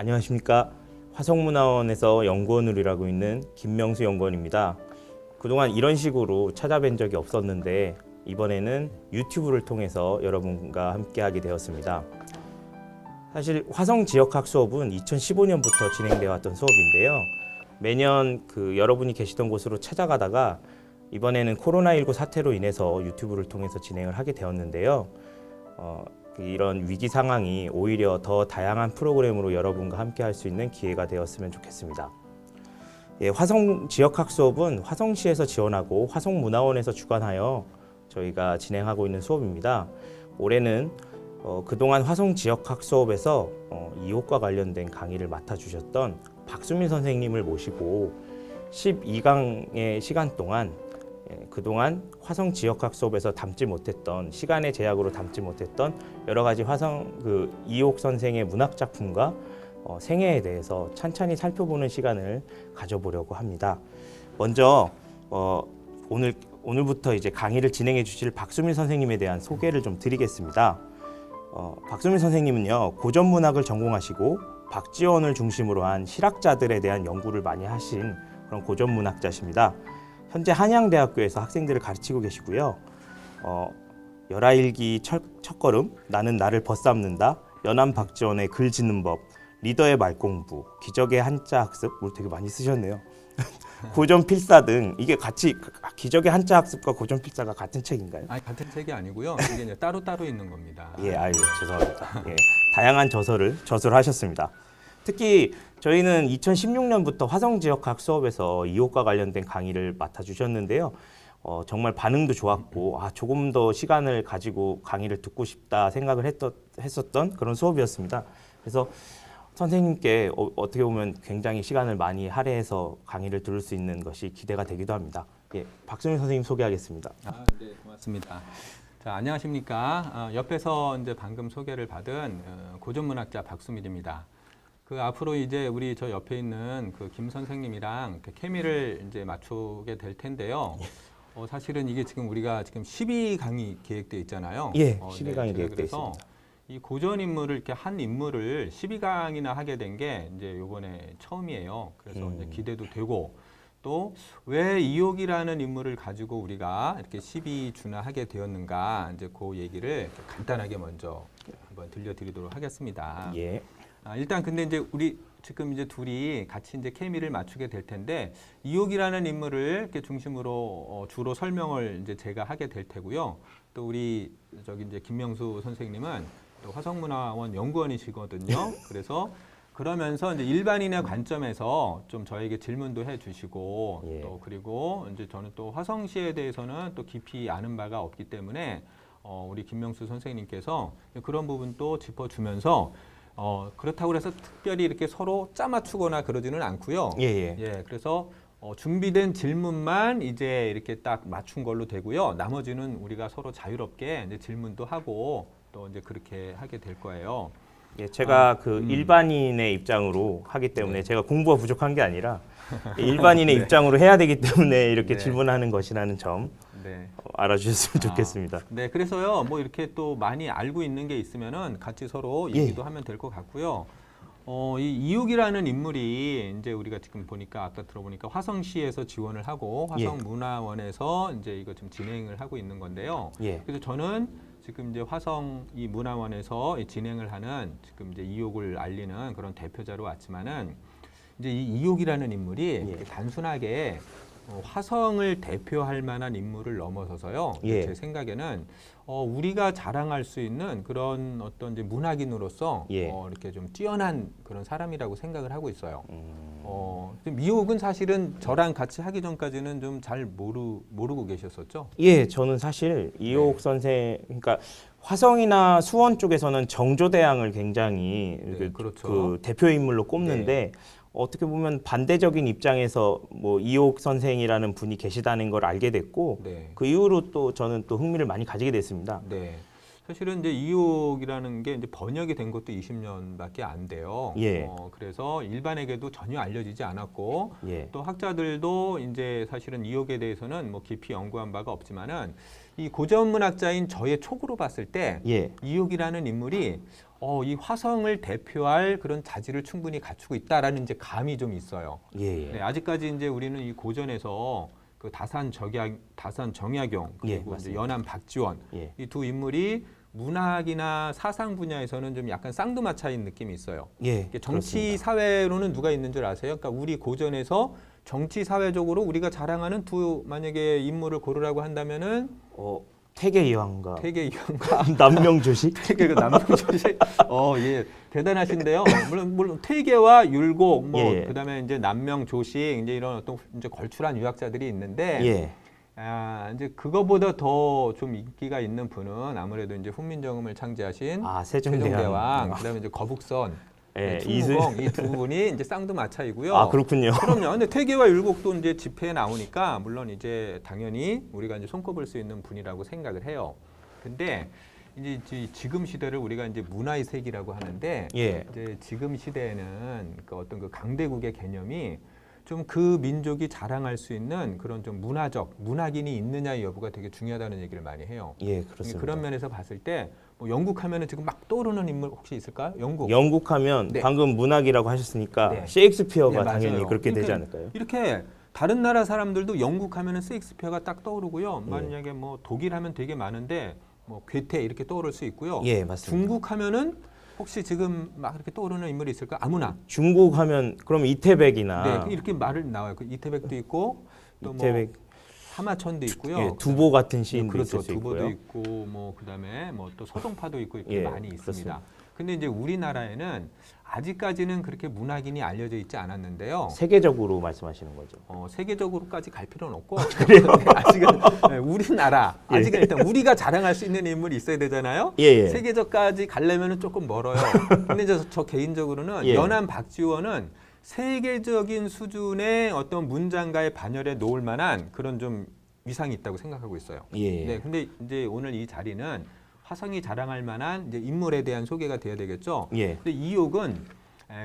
안녕하십니까. 화성문화원에서 연구원으로 일하고 있는 김명수 연구원입니다. 그동안 이런 식으로 찾아뵌 적이 없었는데 이번에는 유튜브를 통해서 여러분과 함께하게 되었습니다. 사실 화성 지역학 수업은 2015년부터 진행되어 왔던 수업인데요. 매년 여러분이 계시던 곳으로 찾아가다가 이번에는 코로나19 사태로 인해서 유튜브를 통해서 진행을 하게 되었는데요. 이런 위기 상황이 오히려 더 다양한 프로그램으로 여러분과 함께 할 수 있는 기회가 되었으면 좋겠습니다. 예, 화성 지역학 수업은 화성시에서 지원하고 화성문화원에서 주관하여 저희가 진행하고 있는 수업입니다. 올해는 그동안 화성 지역학 수업에서 이호과 관련된 강의를 맡아주셨던 박수민 선생님을 모시고 12강의 시간 동안 그동안 화성 지역학 수업에서 담지 못했던, 시간의 제약으로 담지 못했던 여러 가지 이옥 선생의 문학 작품과 생애에 대해서 찬찬히 살펴보는 시간을 가져보려고 합니다. 먼저 오늘부터 이제 강의를 진행해 주실 박수민 선생님에 대한 소개를 좀 드리겠습니다. 박수민 선생님은요, 고전 문학을 전공하시고 박지원을 중심으로 한 실학자들에 대한 연구를 많이 하신 그런 고전 문학자십니다. 현재 한양대학교에서 학생들을 가르치고 계시고요. 열하일기 첫걸음, 나는 나를 벗삼는다, 연암 박지원의 글 짓는 법, 리더의 말공부, 기적의 한자 학습, 뭘 되게 많이 쓰셨네요. 고전 필사 등 이게 같이 기적의 한자 학습과 고전 필사가 같은 책인가요? 아니, 같은 책이 아니고요. 이게 이제 따로따로 있는 겁니다. 예, 죄송합니다. 예, 다양한 저서를 하셨습니다. 특히 저희는 2016년부터 화성지역학 수업에서 이호과 관련된 강의를 맡아주셨는데요. 정말 반응도 좋았고 조금 더 시간을 가지고 강의를 듣고 싶다 생각을 했었던 그런 수업이었습니다. 그래서 선생님께 어떻게 보면 굉장히 시간을 많이 할애해서 강의를 들을 수 있는 것이 기대가 되기도 합니다. 예, 박수민 선생님 소개하겠습니다. 네, 고맙습니다. 자, 안녕하십니까. 옆에서 이제 방금 소개를 받은 고전문학자 박수민입니다. 앞으로 이제 우리 저 옆에 있는 김 선생님이랑 케미를 이제 맞추게 될 텐데요. 사실은 이게 지금 우리가 지금 12강이 계획되어 있잖아요. 예, 12강이 계획되어 있습니다. 이 고전 인물을 이렇게 한 인물을 12강이나 하게 된 게 이제 요번에 처음이에요. 그래서 이제 기대도 되고, 또 왜 이옥이라는 인물을 가지고 우리가 이렇게 12주나 하게 되었는가, 이제 그 얘기를 간단하게 먼저 한번 들려드리도록 하겠습니다. 예. 일단 근데 이제 우리 지금 이제 둘이 같이 이제 케미를 맞추게 될 텐데, 이옥이라는 인물을 이렇게 중심으로 주로 설명을 이제 제가 하게 될 테고요. 또 우리 이제 김명수 선생님은 또 화성문화원 연구원이시거든요. 그래서 그러면서 이제 일반인의 관점에서 좀 저에게 질문도 해주시고, 예. 또 그리고 이제 저는 또 화성시에 대해서는 또 깊이 아는 바가 없기 때문에 우리 김명수 선생님께서 그런 부분도 짚어주면서 그렇다고 해서 특별히 이렇게 서로 짜맞추거나 그러지는 않고요. 예. 그래서 준비된 질문만 이제 이렇게 딱 맞춘 걸로 되고요. 나머지는 우리가 서로 자유롭게 이제 질문도 하고 또 이제 그렇게 하게 될 거예요. 예, 제가 일반인의 입장으로 하기 때문에 네. 제가 공부가 부족한 게 아니라 일반인의 네. 입장으로 해야 되기 때문에 이렇게 네. 질문하는 것이라는 점 네. 알아주셨으면 좋겠습니다. 네, 그래서요, 뭐 이렇게 또 많이 알고 있는 게 있으면은 같이 서로 얘기도 하면 될 것 같고요. 이 이욱이라는 인물이 이제 우리가 지금 보니까 아까 들어보니까 화성시에서 지원을 하고 화성문화원에서 이제 이거 좀 진행을 하고 있는 건데요. 예. 그래서 저는 지금 이제 화성 이 문화원에서 진행을 하는 지금 이제 이옥을 알리는 그런 대표자로 왔지만은 이제 이 이옥이라는 인물이 이렇게 단순하게 화성을 대표할 만한 인물을 넘어서서요. 제 생각에는 우리가 자랑할 수 있는 그런 어떤 이제 문학인으로서 이렇게 좀 뛰어난 그런 사람이라고 생각을 하고 있어요. 이옥은 사실은 저랑 같이 하기 전까지는 좀 잘 모르고 계셨었죠? 예, 저는 사실 이옥 선생, 그러니까 화성이나 수원 쪽에서는 정조대왕을 굉장히 그렇죠. 그 대표 인물로 꼽는데. 어떻게 보면 반대적인 입장에서 뭐 이옥 선생이라는 분이 계시다는 걸 알게 됐고 그 이후로 또 저는 또 흥미를 많이 가지게 됐습니다. 네. 사실은 이제 이옥이라는 게 이제 번역이 된 것도 20년밖에 안 돼요. 그래서 일반에게도 전혀 알려지지 않았고 또 학자들도 이제 사실은 이옥에 대해서는 뭐 깊이 연구한 바가 없지만은 이 고전 문학자인 저의 촉으로 봤을 때 이옥이라는 인물이 이 화성을 대표할 그런 자질을 충분히 갖추고 있다라는 이제 감이 좀 있어요. 예, 예. 네, 아직까지 이제 우리는 이 고전에서 그 다산 정약용 예, 그리고 이제 맞습니다. 연안 박지원 예. 이 두 인물이 문학이나 사상 분야에서는 좀 약간 쌍두마차인 느낌이 있어요. 예, 이게 정치 그렇습니다. 사회로는 누가 있는 줄 아세요? 그러니까 우리 고전에서 정치 사회적으로 우리가 자랑하는 두 만약에 인물을 고르라고 한다면은 태계 이황과 태계 이황과 남명조시? 태계 그 남명조시 예 대단하신데요. 물론 태계와 율곡 뭐 예. 그다음에 이제 남명조시 이제 이런 어떤 이제 걸출한 유학자들이 있는데 예. 이제 그거보다 더 좀 인기가 있는 분은 아무래도 이제 훈민정음을 창제하신 세종대왕. 세종대왕 그다음에 이제 거북선 예, 충무공 이 두 분이 이제 쌍두마차이고요. 아, 그렇군요. 그럼요. 근데 태계와 율곡도 이제 집회에 나오니까 물론 이제 당연히 우리가 이제 손꼽을 수 있는 분이라고 생각을 해요. 근데 이제 지금 시대를 우리가 이제 문화의 세기라고 하는데 예. 이제 지금 시대에는 그 어떤 그 강대국의 개념이 좀 그 민족이 자랑할 수 있는 그런 좀 문학인이 있느냐 여부가 되게 중요하다는 얘기를 많이 해요. 예, 그렇습니다. 그런 면에서 봤을 때 뭐 영국 하면은 지금 막 떠오르는 인물 혹시 있을까요? 영국 하면 네. 방금 문학이라고 하셨으니까 네. 셰익스피어가 네, 맞아요. 당연히 그렇게 되지 그러니까 않을까요? 이렇게 다른 나라 사람들도 영국 하면은 셰익스피어가 딱 떠오르고요. 예. 만약에 뭐 독일 하면 되게 많은데 뭐 괴테 이렇게 떠오를 수 있고요. 예, 맞습니다. 중국 하면은 혹시 지금 막 이렇게 떠오르는 인물이 있을까? 아무나. 중국 하면 그럼 이태백이나 네, 이렇게 말을 나와요. 그 이태백도 있고 또 뭐 이태백 하마천도 있고요. 예, 두보 같은 시인도 그렇죠. 있을 수 두보도 있고요. 있고 뭐 그다음에 뭐 또 서동파도 있고 이렇게 예, 많이 있습니다. 그렇습니다. 근데 이제 우리나라에는 아직까지는 그렇게 문학인이 알려져 있지 않았는데요. 세계적으로 말씀하시는 거죠. 세계적으로까지 갈 필요는 없고 그래요? 아직은 우리나라 예. 아직은 일단 우리가 자랑할 수 있는 인물이 있어야 되잖아요. 예, 예. 세계적까지 가려면은 조금 멀어요. 근데 저 개인적으로는 예. 연안 박지원은 세계적인 수준의 어떤 문장가의 반열에 놓을 만한 그런 좀 위상이 있다고 생각하고 있어요. 예. 네, 근데 이제 오늘 이 자리는 화성이 자랑할 만한 이제 인물에 대한 소개가 돼야 되겠죠. 예. 근데 이욕은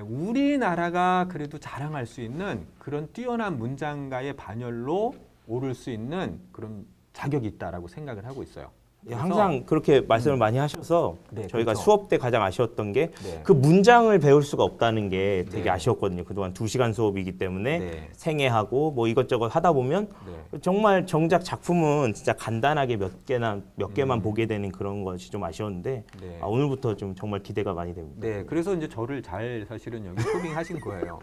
우리나라가 그래도 자랑할 수 있는 그런 뛰어난 문장가의 반열로 오를 수 있는 그런 자격이 있다라고 생각을 하고 있어요. 예, 항상 그렇게 말씀을 많이 하셔서 네, 저희가 그렇죠. 수업 때 가장 아쉬웠던 게 네. 그 문장을 배울 수가 없다는 게 되게 네. 아쉬웠거든요. 그동안 2시간 수업이기 때문에 네. 생애하고 뭐 이것저것 하다 보면 네. 정말 정작 작품은 진짜 간단하게 몇 개만 보게 되는 그런 것이 좀 아쉬웠는데 네. 오늘부터 좀 정말 기대가 많이 됩니다. 네, 그래서 이제 저를 잘 사실은 여기 초빙하신 거예요.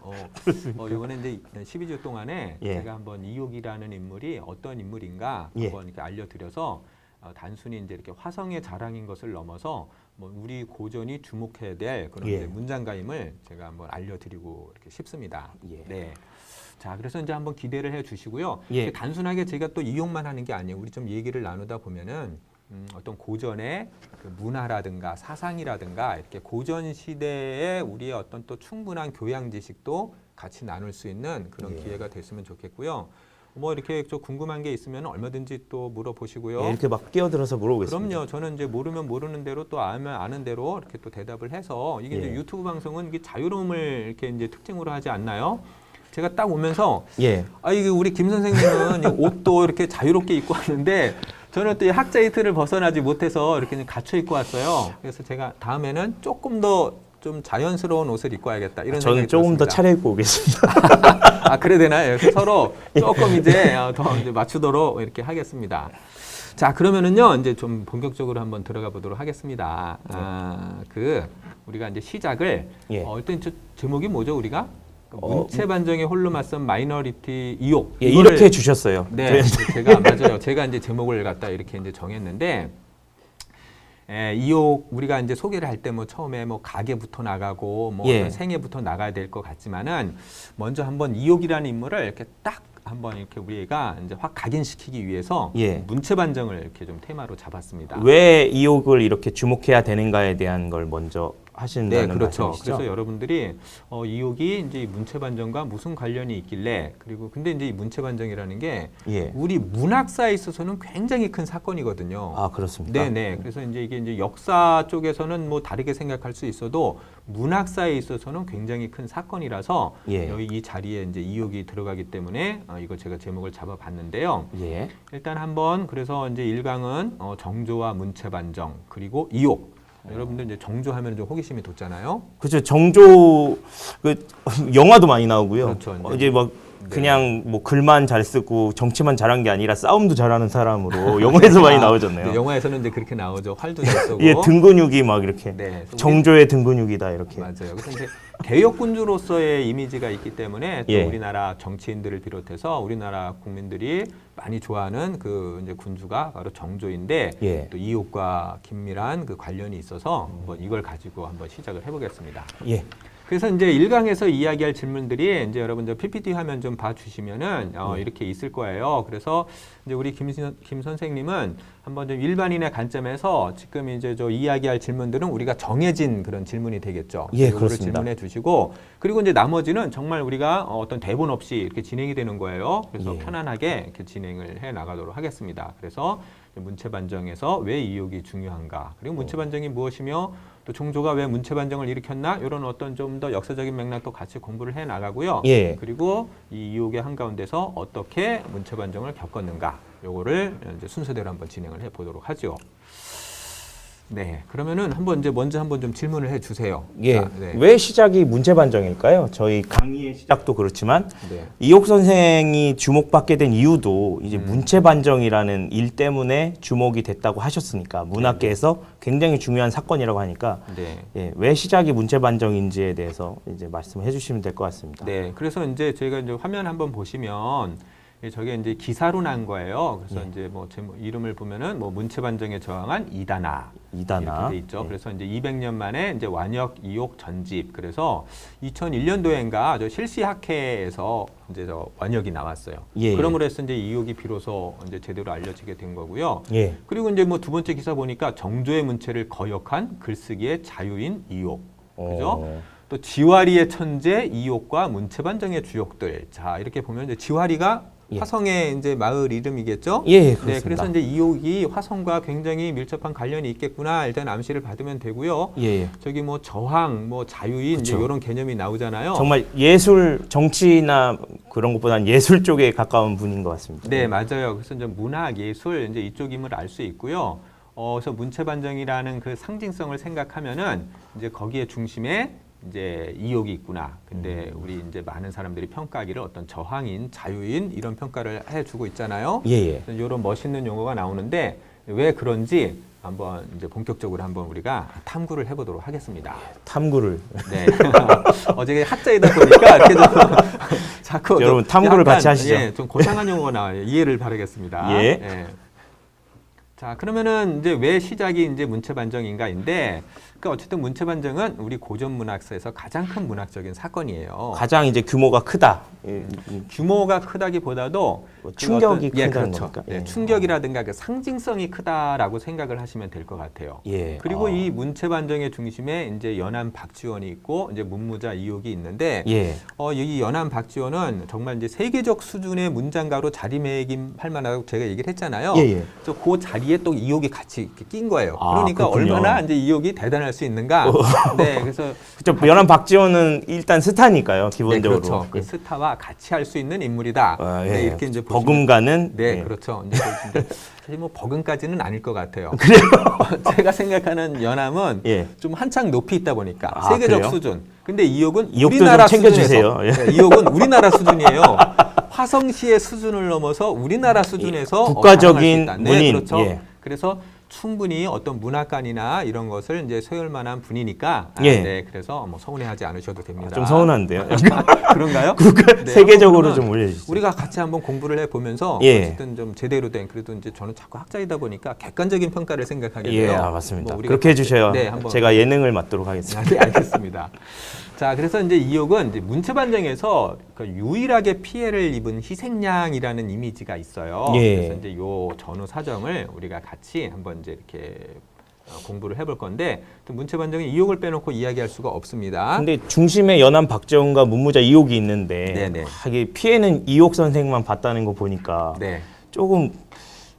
이번에 이제 12주 동안에 예. 제가 한번 이욕이라는 인물이 어떤 인물인가 예. 한번 이렇게 알려드려서 단순히 이제 이렇게 화성의 자랑인 것을 넘어서 뭐 우리 고전이 주목해야 될 그런 예. 이제 문장가임을 제가 한번 알려드리고 이렇게 싶습니다. 예. 네. 자, 그래서 이제 한번 기대를 해주시고요. 예. 단순하게 제가 또 이용만 하는 게 아니에요. 우리 좀 얘기를 나누다 보면은 어떤 고전의 그 문화라든가 사상이라든가 이렇게 고전 시대의 우리의 어떤 또 충분한 교양 지식도 같이 나눌 수 있는 그런 예. 기회가 됐으면 좋겠고요. 뭐 이렇게 좀 궁금한 게 있으면 얼마든지 또 물어보시고요. 예, 이렇게 막 끼어들어서 물어보겠습니다. 그럼요. 저는 이제 모르면 모르는 대로 또 알면 아는 대로 이렇게 또 대답을 해서 이게 이제 예. 유튜브 방송은 이게 자유로움을 이렇게 이제 특징으로 하지 않나요? 제가 딱 오면서 예. 이게 우리 김 선생님은 이 옷도 이렇게 자유롭게 입고 왔는데 저는 또 이 학자의 틀을 벗어나지 못해서 이렇게 갖춰 입고 왔어요. 그래서 제가 다음에는 조금 더 좀 자연스러운 옷을 입고 와야겠다 이런 저는 생각이 조금 더 들었습니다. 차려입고 오겠습니다. 그래 되나요? 그래서 서로 조금 이제 더 이제 맞추도록 이렇게 하겠습니다. 자, 그러면은요 이제 좀 본격적으로 한번 들어가 보도록 하겠습니다. 우리가 이제 시작을 예. 일단 제목이 뭐죠 우리가? 문체 반정에 홀로 맞선 마이너리티 이욕. 예, 이거를 이렇게 주셨어요. 네, 제가 맞아요. 제가 이제 제목을 갖다 이렇게 이제 정했는데. 이욕 우리가 이제 소개를 할 때 뭐 처음에 뭐 가게부터 나가고 뭐 예. 어떤 생애부터 나가야 될 것 같지만은 먼저 한번 이욕이라는 인물을 이렇게 딱 한번 이렇게 우리가 이제 확 각인시키기 위해서 예. 문체 반정을 이렇게 좀 테마로 잡았습니다. 왜 이욕을 이렇게 주목해야 되는가에 대한 걸 먼저 하신다는 네, 그렇죠. 말씀이시죠? 그래서 여러분들이 이욕이 이제 이 문체 반정과 무슨 관련이 있길래 그리고 근데 이제 이 문체 반정이라는 게 예. 우리 문학사에 있어서는 굉장히 큰 사건이거든요. 아, 그렇습니까? 네네. 그래서 이제 이게 이제 역사 쪽에서는 뭐 다르게 생각할 수 있어도 문학사에 있어서는 굉장히 큰 사건이라서 예. 여기 이 자리에 이제 이욕이 들어가기 때문에 이거 제가 제목을 잡아봤는데요. 예. 일단 한번 그래서 이제 1강은 정조와 문체 반정 그리고 이욕 여러분들 이제 정조하면 좀 호기심이 돋잖아요. 그렇죠. 정조 그 영화도 많이 나오고요. 그렇죠. 이제 막 그냥 뭐 글만 잘 쓰고 정치만 잘한 게 아니라 싸움도 잘하는 사람으로 영화에서 많이 나오잖아요. 네, 영화에서는 이제 그렇게 나오죠. 활도 잘 쏘고. 예, 등 근육이 막 이렇게 네, 정조의 등 근육이다 이렇게. 맞아요. 그래서 이제 개혁군주로서의 이미지가 있기 때문에 또 예. 우리나라 정치인들을 비롯해서 우리나라 국민들이 많이 좋아하는 그 이제 군주가 바로 정조인데 예. 또 이옥과 긴밀한 그 관련이 있어서 한번 이걸 가지고 한번 시작을 해보겠습니다. 예. 그래서 이제 1강에서 이야기할 질문들이 이제 여러분 저 PPT 화면 좀 봐주시면은 이렇게 있을 거예요. 그래서 이제 우리 김 선생님은 한번 좀 일반인의 관점에서 지금 이제 저 이야기할 질문들은 우리가 정해진 그런 질문이 되겠죠. 예, 이거를 그렇습니다. 질문해 주시고 그리고 이제 나머지는 정말 우리가 어떤 대본 없이 이렇게 진행이 되는 거예요. 그래서 예. 편안하게 이렇게 진행을 해 나가도록 하겠습니다. 그래서 문체반정에서 왜 이욕이 중요한가? 그리고 문체반정이 무엇이며 또 정조가 왜 문체반정을 일으켰나? 이런 어떤 좀 더 역사적인 맥락도 같이 공부를 해 나가고요. 예. 그리고 이 이욕의 한가운데서 어떻게 문체반정을 겪었는가? 요거를 이제 순서대로 한번 진행을 해 보도록 하죠. 네, 그러면은 한번 이제 먼저 한번 좀 질문을 해 주세요. 예. 자, 네. 왜 시작이 문체반정일까요? 저희 강의의 시작도 그렇지만 네. 이옥 선생이 주목받게 된 이유도 이제 문체반정이라는 일 때문에 주목이 됐다고 하셨으니까 문학계에서 굉장히 중요한 사건이라고 하니까 네. 예, 왜 시작이 문체반정인지에 대해서 이제 말씀해 주시면 될 것 같습니다. 네, 그래서 이제 저희가 이제 화면 한번 보시면 저게 이제 기사로 난 거예요. 그래서 예. 이제 뭐 제목 이름을 보면은 뭐 문체반정에 저항한 이다나 이다나. 이렇게 돼 있죠. 예. 그래서 이제 200년 만에 이제 완역 이옥 전집. 그래서 2001년도엔가 저 실시학회에서 이제 저 완역이 나왔어요. 예. 그럼으로 해서 이제 이옥이 비로소 이제 제대로 알려지게 된 거고요. 예. 그리고 이제 뭐 두 번째 기사 보니까 정조의 문체를 거역한 글쓰기의 자유인 이옥. 그죠? 또 지화리의 천재 이옥과 문체반정의 주역들. 자, 이렇게 보면 이제 지화리가 예. 화성의 이제 마을 이름이겠죠? 예, 그렇습니다. 네, 그래서 이제 이옥이 화성과 굉장히 밀접한 관련이 있겠구나. 일단 암시를 받으면 되고요. 예. 저기 뭐 저항, 뭐 자유인 이제 그쵸. 이런 개념이 나오잖아요. 정말 예술, 정치나 그런 것보다는 예술 쪽에 가까운 분인 것 같습니다. 네, 맞아요. 그래서 이제 문학, 예술 이제 이쪽임을 알 수 있고요. 그래서 문체반정이라는 그 상징성을 생각하면은 이제 거기에 중심에 이제 이욕이 있구나. 근데 우리 이제 많은 사람들이 평가하기를 어떤 저항인, 자유인 이런 평가를 해주고 있잖아요. 예. 이런 멋있는 용어가 나오는데 왜 그런지 한번 이제 본격적으로 한번 우리가 탐구를 해보도록 하겠습니다. 탐구를. 네. 어제 학자이다 보니까 이렇게 좀 자꾸 여러분 탐구를 약간, 같이 하시죠. 예, 좀 고상한 용어가 나와요. 이해를 바라겠습니다. 예. 자, 그러면은 이제 왜 시작이 이제 문체반정인가인데, 그러니까 어쨌든 문체반정은 우리 고전 문학사에서 가장 큰 문학적인 사건이에요. 가장 이제 규모가 크다. 규모가 크다기보다도 충격이 예, 크다는 그렇죠. 겁니까? 예, 예. 충격이라든가 그 상징성이 크다라고 생각을 하시면 될 것 같아요. 예. 그리고 이 문체반정의 중심에 이제 연암 박지원이 있고 이제 문무자 이옥이 있는데, 예. 이 연암 박지원은 정말 이제 세계적 수준의 문장가로 자리매김할 만하다고 제가 얘기를 했잖아요. 예. 그래서 그 자리에 또 이옥이 같이 이렇게 낀 거예요. 아, 그러니까 그렇군요. 얼마나 이제 이옥이 대단할 수 있는가. 네, 그래서 그렇죠. 연암 박지원은 일단 스타니까요, 기본적으로. 네, 그렇죠. 그 예. 스타와 같이 할 수 있는 인물이다. 아, 예. 네, 이렇게 이제 보시면- 버금가는. 네, 예. 그렇죠. 이제 근데 사실 뭐 버금까지는 아닐 것 같아요. 그래요? 제가 생각하는 연암은 예. 좀 한창 높이 있다 보니까 아, 세계적 그래요? 수준. 근데 이옥은 이옥도 우리나라 좀 챙겨주세요. 수준에서 네, 이옥은 우리나라 수준이에요. 화성시의 수준을 넘어서 우리나라 수준에서 국가적인 자랑할 수 있다. 문인. 네, 그렇죠. 예. 그래서 충분히 어떤 문학관이나 이런 것을 이제 소열 만한 분이니까 예. 네, 그래서 뭐 서운해하지 않으셔도 됩니다. 좀 서운한데요. 그런가요? 국가 네, 세계적으로 한번 좀 올려주시죠. 우리가 같이 한번 공부를 해 보면서 예. 어쨌든 좀 제대로 된 그래도 이제 저는 자꾸 학자이다 보니까 객관적인 평가를 생각하게 예, 돼요. 맞습니다. 뭐 우리가 그렇게 해주셔야 네, 한번 제가 예능을 맡도록 하겠습니다. 네, 알겠습니다. 자, 그래서 이제 이옥은 이제 문체반정에서 그 유일하게 피해를 입은 희생양이라는 이미지가 있어요. 예. 그래서 이제 요 전후 사정을 우리가 같이 한번 이제 이렇게 공부를 해볼 건데 또 문체반정에 이옥을 빼놓고 이야기할 수가 없습니다. 근데 중심에 연암 박지원과 문무자 이옥이 있는데 네네. 이게 피해는 이옥 선생만 봤다는 거 보니까 네. 조금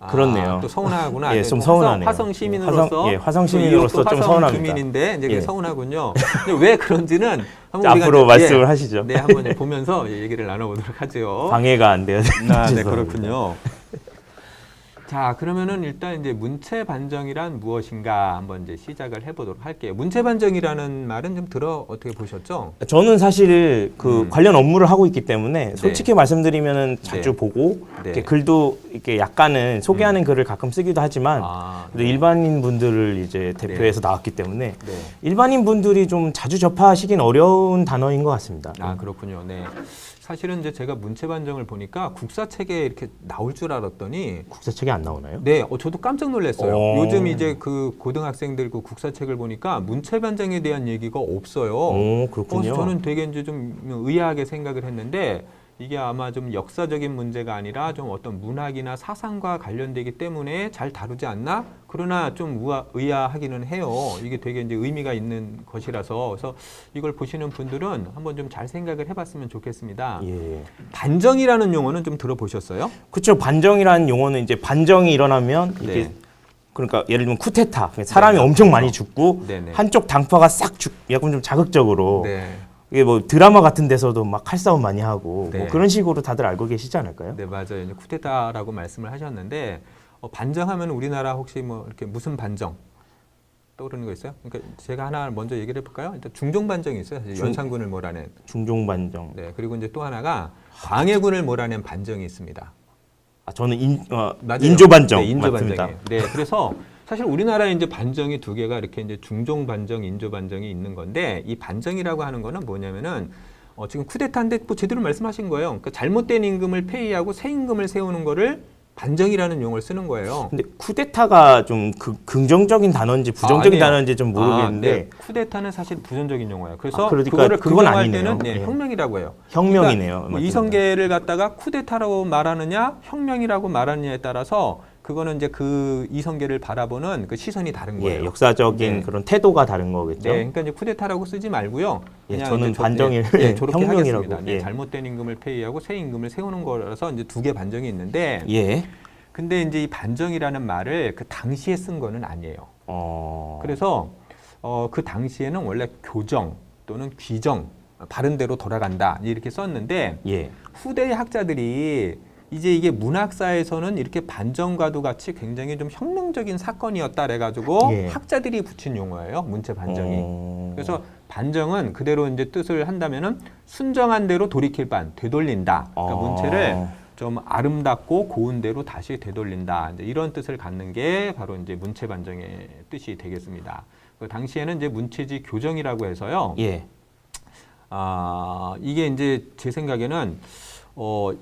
그렇네요. 또 서운하구나. 예, 좀 서운하네요. 화성 시민으로서 화성 시민으로서 좀 서운합니다. 주민인데 이제 예. 서운하군요. 근데 왜 그런지는 한번 앞으로 우리가 말씀을 하시죠. 네, 한번 보면서 얘기를 나눠보도록 하죠. 방해가 안 돼요. 네, 죄송합니다. 그렇군요. 자, 그러면은 일단 이제 문체 반정이란 무엇인가 한번 이제 시작을 해보도록 할게요. 문체 반정이라는 말은 좀 어떻게 보셨죠? 저는 사실 그 관련 업무를 하고 있기 때문에 솔직히 말씀드리면은 자주 네. 보고 네. 이렇게 글도 이렇게 약간은 소개하는 글을 가끔 쓰기도 하지만 그래도 일반인 분들을 이제 대표해서 나왔기 때문에 네. 일반인 분들이 좀 자주 접하시긴 어려운 단어인 것 같습니다. 아, 그렇군요. 네. 사실은 이제 제가 문체 반정을 보니까 국사책에 이렇게 나올 줄 알았더니 국사책에 안 나오나요? 네, 저도 깜짝 놀랐어요. 오. 요즘 이제 그 고등학생들 그 국사책을 보니까 문체 반정에 대한 얘기가 없어요. 오, 그렇군요. 저는 되게 이제 좀 의아하게 생각을 했는데 이게 아마 좀 역사적인 문제가 아니라 좀 어떤 문학이나 사상과 관련되기 때문에 잘 다루지 않나? 그러나 좀 의아하기는 해요. 이게 되게 이제 의미가 있는 것이라서 그래서 이걸 보시는 분들은 한번 좀 잘 생각을 해봤으면 좋겠습니다. 예. 반정이라는 용어는 좀 들어보셨어요? 그렇죠. 반정이라는 용어는 이제 반정이 일어나면 이게 네. 그러니까 예를 들면 쿠데타 사람이 네, 엄청 그렇죠. 많이 죽고 네네. 한쪽 당파가 싹 약간 좀 자극적으로 네. 이게 뭐 드라마 같은 데서도 막 칼싸움 많이 하고 네. 뭐 그런 식으로 다들 알고 계시지 않을까요? 네, 맞아요. 이제 쿠데타라고 말씀을 하셨는데 반정하면 우리나라 혹시 뭐 이렇게 무슨 반정 떠오르는 거 있어요? 그러니까 제가 하나 먼저 얘기를 해볼까요? 일단 중종 반정이 있어요. 사실 연산군을 몰아낸. 중종 반정. 네, 그리고 이제 또 하나가 광해군을 몰아낸 반정이 있습니다. 아, 저는 맞아요. 인조 반정 네, 인조 맞습니다. 반정이에요. 네, 그래서 사실 우리나라에 이제 반정이 두 개가 이렇게 이제 중종 반정, 인조 반정이 있는 건데 이 반정이라고 하는 거는 뭐냐면은 지금 쿠데타인데 뭐 제대로 말씀하신 거예요. 그러니까 잘못된 임금을 폐위하고 새 임금을 세우는 거를 반정이라는 용어를 쓰는 거예요. 근데 쿠데타가 좀 긍정적인 단어인지 부정적인 아니에요. 단어인지 좀 모르겠는데 네. 쿠데타는 사실 부정적인 용어예요. 그래서 그러니까 그거를 그건 긍정할 아니네요. 때는 네, 예. 혁명이라고 해요. 혁명이네요. 그러니까 뭐 맞습니다. 이성계를 갖다가 쿠데타라고 말하느냐 혁명이라고 말하느냐에 따라서 그거는 이제 그 이성계를 바라보는 그 시선이 다른 거예요. 예, 역사적인 네. 그런 태도가 다른 거겠죠. 네, 그러니까 이제 쿠데타라고 쓰지 말고요. 예, 그냥 저는 이제 반정을 저렇게 혁명이라고. 하겠습니다. 네, 예. 잘못된 임금을 폐위하고 새 임금을 세우는 거라서 이제 두 개 반정이 있는데, 예. 근데 이제 이 반정이라는 말을 그 당시에 쓴 거는 아니에요. 그래서 그 당시에는 원래 교정 또는 귀정 바른 대로 돌아간다 이렇게 썼는데 예. 후대의 학자들이 이제 이게 문학사에서는 이렇게 반정과도 같이 굉장히 좀 혁명적인 사건이었다 그래가지고 예. 학자들이 붙인 용어예요. 문체 반정이. 어. 그래서 반정은 그대로 이제 뜻을 한다면은 순정한 대로 돌이킬 반 되돌린다. 그러니까 문체를 좀 아름답고 고운 대로 다시 되돌린다. 이제 이런 뜻을 갖는 게 바로 이제 문체 반정의 뜻이 되겠습니다. 그 당시에는 이제 문체지 교정이라고 해서요. 예. 이게 이제 제 생각에는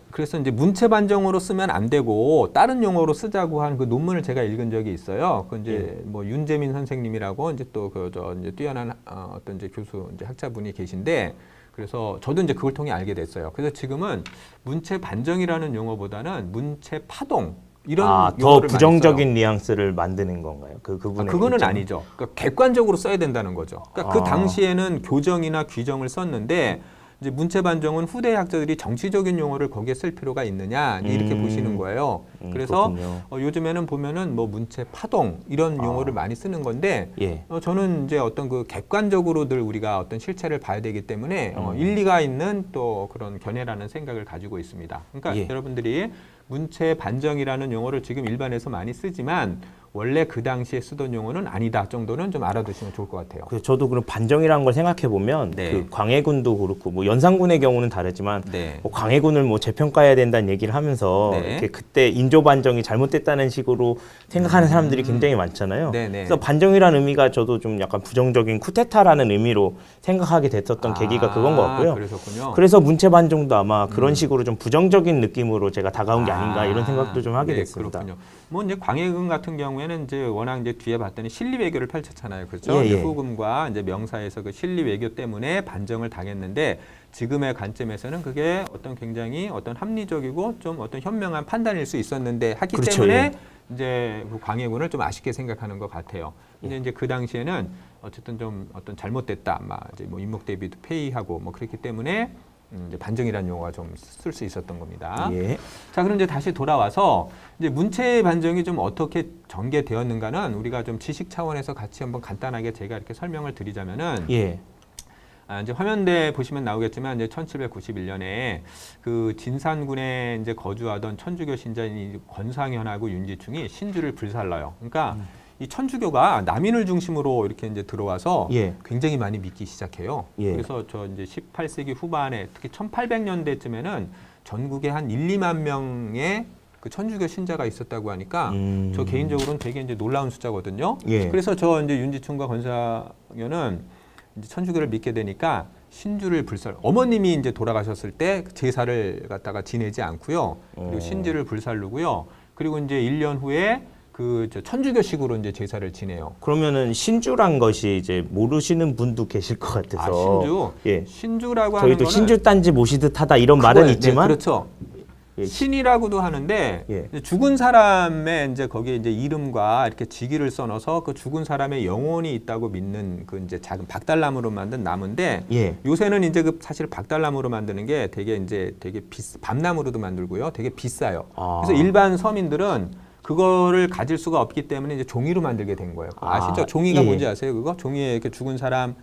그래서 이제 문체 반정으로 쓰면 안 되고 다른 용어로 쓰자고 한 그 논문을 제가 읽은 적이 있어요. 그 이제 뭐 윤재민 선생님이라고 이제 또 그 이제 뛰어난 어떤 이제 교수 이제 학자분이 계신데 그래서 저도 이제 그걸 통해 알게 됐어요. 그래서 지금은 문체 반정이라는 용어보다는 문체 파동 이런 더 용어를 부정적인 많이 뉘앙스를 만드는 건가요? 그분의 그거는 입장은? 아니죠. 그러니까 객관적으로 써야 된다는 거죠. 그러니까 그 당시에는 교정이나 귀정을 썼는데 이제 문체 반정은 후대 학자들이 정치적인 용어를 거기에 쓸 필요가 있느냐 이렇게 보시는 거예요. 그래서 요즘에는 보면은 뭐 문체 파동 이런 용어를 많이 쓰는 건데 예. 저는 이제 어떤 그 객관적으로 늘 우리가 어떤 실체를 봐야 되기 때문에 일리가 있는 또 그런 견해라는 생각을 가지고 있습니다. 그러니까 예. 여러분들이 문체 반정이라는 용어를 지금 일반에서 많이 쓰지만 원래 그 당시에 쓰던 용어는 아니다 정도는 좀 알아두시면 좋을 것 같아요. 그래서 저도 그런 반정이라는 걸 생각해 보면 네. 그 광해군도 그렇고 뭐 연산군의 경우는 다르지만 네. 뭐 광해군을 뭐 재평가해야 된다는 얘기를 하면서 네. 이렇게 그때 인조 반정이 잘못됐다는 식으로 생각하는 사람들이 굉장히 많잖아요. 네, 네. 그래서 반정이라는 의미가 저도 좀 약간 부정적인 쿠데타라는 의미로 생각하게 됐었던 계기가 그건 것 같고요. 그러셨군요. 그래서 문체 반정도 아마 그런 식으로 좀 부정적인 느낌으로 제가 다가온 게 아닌가 이런 생각도 좀 하게 네, 됐습니다. 그렇군요. 뭐 이제 광해군 같은 경우에는 이제 워낙 이제 뒤에 봤더니 실리 외교를 펼쳤잖아요, 그렇죠? 예, 예. 이제 후금과 이제 명사에서 그 실리 외교 때문에 반정을 당했는데 지금의 관점에서는 그게 어떤 굉장히 어떤 합리적이고 좀 어떤 현명한 판단일 수 있었는데 하기 그렇죠, 때문에 예. 이제 그 광해군을 좀 아쉽게 생각하는 것 같아요. 근데 이제 그 당시에는 어쨌든 좀 어떤 잘못됐다, 막 이제 뭐 임목 대비도 폐위하고 뭐 그렇기 때문에 이제 반정이라는 용어가 좀 쓸 수 있었던 겁니다. 예. 자, 그럼 이제 다시 돌아와서 이제 문체 반정이 좀 어떻게 전개되었는가는 우리가 좀 지식 차원에서 같이 한번 간단하게 제가 이렇게 설명을 드리자면은 예. 이제 화면대 보시면 나오겠지만 이제 1791년에 그 진산군에 이제 거주하던 천주교 신자인 권상현하고 윤지충이 신주를 불살라요. 그러니까 이 천주교가 남인을 중심으로 이렇게 이제 들어와서 예. 굉장히 많이 믿기 시작해요. 예. 그래서 저 이제 18세기 후반에 특히 1800년대쯤에는 전국에 한 1, 2만 명의 그 천주교 신자가 있었다고 하니까 저 개인적으로는 되게 이제 놀라운 숫자거든요. 예. 그래서 저 이제 윤지충과 권상현은 이제 천주교를 믿게 되니까 신주를 불살. 어머님이 이제 돌아가셨을 때 제사를 갖다가 지내지 않고요. 그리고 신주를 불살르고요. 그리고 이제 1년 후에 그 천주교식으로 이제 제사를 지내요. 그러면은 신주란 것이 이제 모르시는 분도 계실 것 같아서. 신주. 예. 신주라고 하는 저희도 거는 신주 딴지 모시듯 하다 이런 말은 그거예요. 있지만. 네, 그렇죠. 예. 신이라고도 하는데 예. 이제 죽은 사람의 이제 거기에 이제 이름과 이렇게 직위를 써넣어서 그 죽은 사람의 영혼이 있다고 믿는 그 이제 작은 박달나무로 만든 나무인데 예. 요새는 이제 그 사실 박달나무로 만드는 게 되게 이제 되게 밤나무로도 만들고요. 되게 비싸요. 아. 그래서 일반 서민들은 그거를 가질 수가 없기 때문에 이제 종이로 만들게 된 거예요. 아시죠? 아, 종이가 예. 뭔지 아세요? 그거 종이에 이렇게 죽은 사람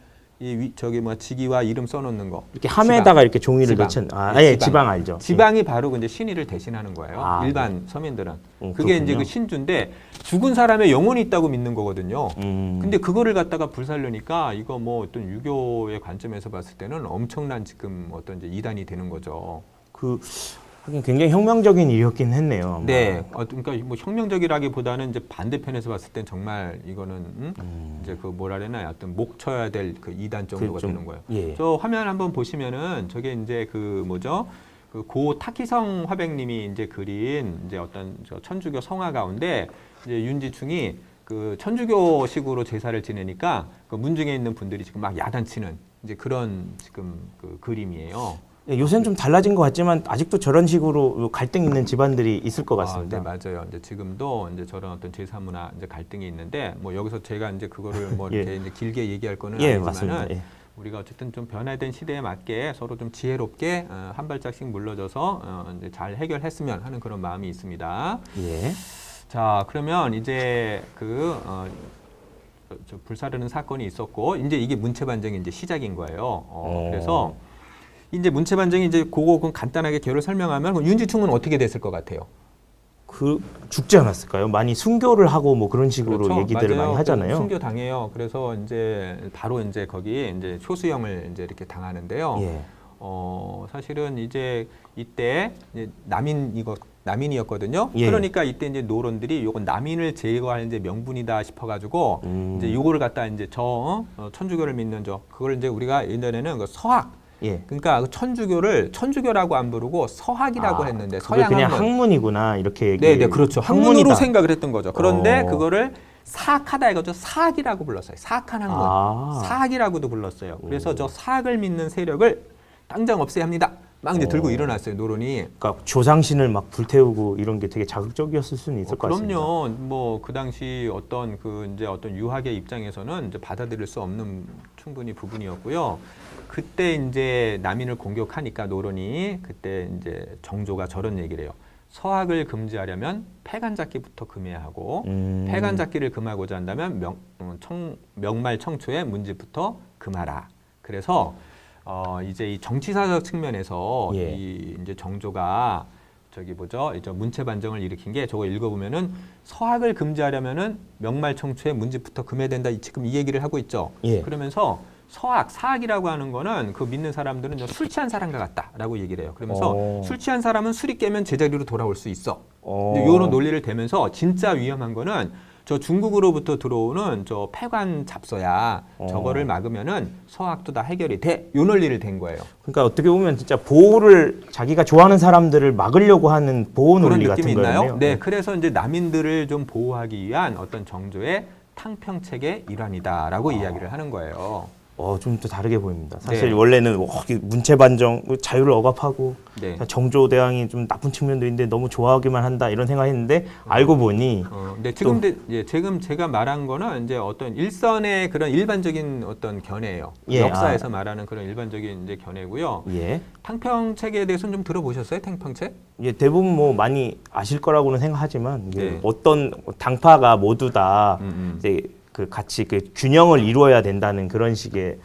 이 저기 뭐 직위와 이름 써놓는 거. 이렇게 함에다가 이렇게 종이를 지방. 넣친. 아, 예, 예, 지방 알죠. 지방이 바로 이제 신의를 대신하는 거예요. 아, 일반 서민들은. 그게 그렇군요. 이제 그 신주인데 죽은 사람의 영혼이 있다고 믿는 거거든요. 음. 근데 그거를 갖다가 불살르니까 이거 뭐 어떤 유교의 관점에서 봤을 때는 엄청난 지금 어떤 이제 이단이 되는 거죠. 그 하긴 굉장히 혁명적인 일이었긴 했네요. 아마. 네, 그러니까 뭐 혁명적이라기보다는 이제 반대편에서 봤을 땐 정말 이거는 이제 그 뭐라 그래나 어떤 목 쳐야 될 그 이단 정도가 좀, 되는 거예요. 예. 저 화면 한번 보시면은 저게 이제 그 뭐죠? 그 고 타키성 화백님이 이제 그린 이제 어떤 저 천주교 성화 가운데 이제 윤지충이 그 천주교식으로 제사를 지내니까 그 문중에 있는 분들이 지금 막 야단치는 이제 그런 지금 그 그림이에요. 예, 요새는 좀 달라진 것 같지만 아직도 저런 식으로 갈등 있는 집안들이 있을 것 같습니다. 네, 맞아요. 이제 지금도 이제 저런 어떤 제사 문화 이제 갈등이 있는데 뭐 여기서 제가 이제 그거를 뭐 예. 이렇게 이제 길게 얘기할 거는 예, 아니지만은 맞습니다. 예. 우리가 어쨌든 좀 변화된 시대에 맞게 서로 좀 지혜롭게 한 발짝씩 물러져서 이제 잘 해결했으면 하는 그런 마음이 있습니다. 예. 자, 그러면 이제 저 불사르는 사건이 있었고 이제 이게 문체 반정이 이제 시작인 거예요. 그래서 이제 문체 반정이 이제 그거 간단하게 개요를 설명하면 그럼 윤지충은 어떻게 됐을 것 같아요? 그 죽지 않았을까요? 많이 순교를 하고 뭐 그런 식으로 그렇죠. 얘기들을 맞아요. 많이 하잖아요. 순교 당해요. 그래서 이제 바로 이제 거기 이제 효수형을 이제 이렇게 당하는데요. 예. 사실은 이제 이때 이제 남인이었거든요. 예. 그러니까 이때 이제 노론들이 요건 남인을 제거하는 이제 명분이다 싶어가지고 이제 요거를 갖다 이제 천주교를 믿는 그걸 이제 우리가 예전에는 그 서학. 예. 그러니까 그 천주교를 천주교라고 안 부르고 서학이라고 했는데 그게 서양 그냥 학문. 학문이구나 이렇게 얘기. 네, 그렇죠. 학문으로 학문이다. 생각을 했던 거죠. 그런데 어. 그거를 사학하다 해가지고 사학이라고 불렀어요. 사학한 학문. 아. 사학이라고도 불렀어요. 그래서 저 사학을 믿는 세력을 당장 없애야 합니다. 막 이제 들고 일어났어요, 노론이. 그러니까 조상신을 막 불태우고 이런 게 되게 자극적이었을 수는 있을 것 같습니다. 그럼요. 뭐 그 당시 어떤 그 이제 어떤 유학의 입장에서는 이제 받아들일 수 없는 충분히 부분이었고요. 그때 이제 남인을 공격하니까 노론이 그때 이제 정조가 저런 얘기를 해요. 서학을 금지하려면 패간잡기부터 금해야 하고 패간잡기를 금하고자 한다면 명말 청초의 문집부터 금하라. 그래서 이제 이 정치사적 측면에서 예. 이 이제 정조가 저기 뭐죠? 이제 문체 반정을 일으킨 게 저거 읽어보면은 서학을 금지하려면은 명말 청초의 문집부터 금해야 된다. 지금 이 얘기를 하고 있죠. 예. 그러면서 사학이라고 하는 거는 그 믿는 사람들은 술 취한 사람과 같다라고 얘기를 해요. 그러면서 술 취한 사람은 술이 깨면 제자리로 돌아올 수 있어. 이런 논리를 대면서 진짜 위험한 거는 저 중국으로부터 들어오는 저 패관 잡서야 저거를 막으면은 서학도 다 해결이 돼. 요 논리를 댄 거예요. 그러니까 어떻게 보면 진짜 보호를 자기가 좋아하는 사람들을 막으려고 하는 보호 그런 논리 느낌이 같은 있나요? 거예요. 네, 그래서 이제 남인들을 좀 보호하기 위한 어떤 정조의 탕평책의 일환이다라고 이야기를 하는 거예요. 좀 또 다르게 보입니다. 사실 네. 원래는 문체 반정, 자유를 억압하고 네. 정조 대왕이 좀 나쁜 측면도 있는데 너무 좋아하기만 한다 이런 생각했는데 알고 보니 근데 지금 제가 말한 거는 이제 어떤 일선의 그런 일반적인 어떤 견해예요. 예, 역사에서 말하는 그런 일반적인 이제 견해고요. 예, 탕평책에 대해서는 좀 들어보셨어요? 탕평책? 예, 대부분 뭐 많이 아실 거라고는 생각하지만 이게 네. 어떤 당파가 모두 다 이제 그 같이 그 균형을 이루어야 된다는 그런 식의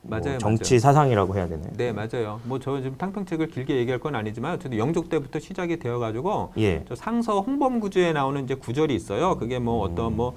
맞아요, 정치 사상이라고 해야 되나요? 네, 맞아요. 뭐 저 지금 탕평책을 길게 얘기할 건 아니지만 어쨌든 영조 때부터 시작이 되어가지고 예. 저 상서 홍범구주에 나오는 이제 구절이 있어요. 그게 뭐 어떤 뭐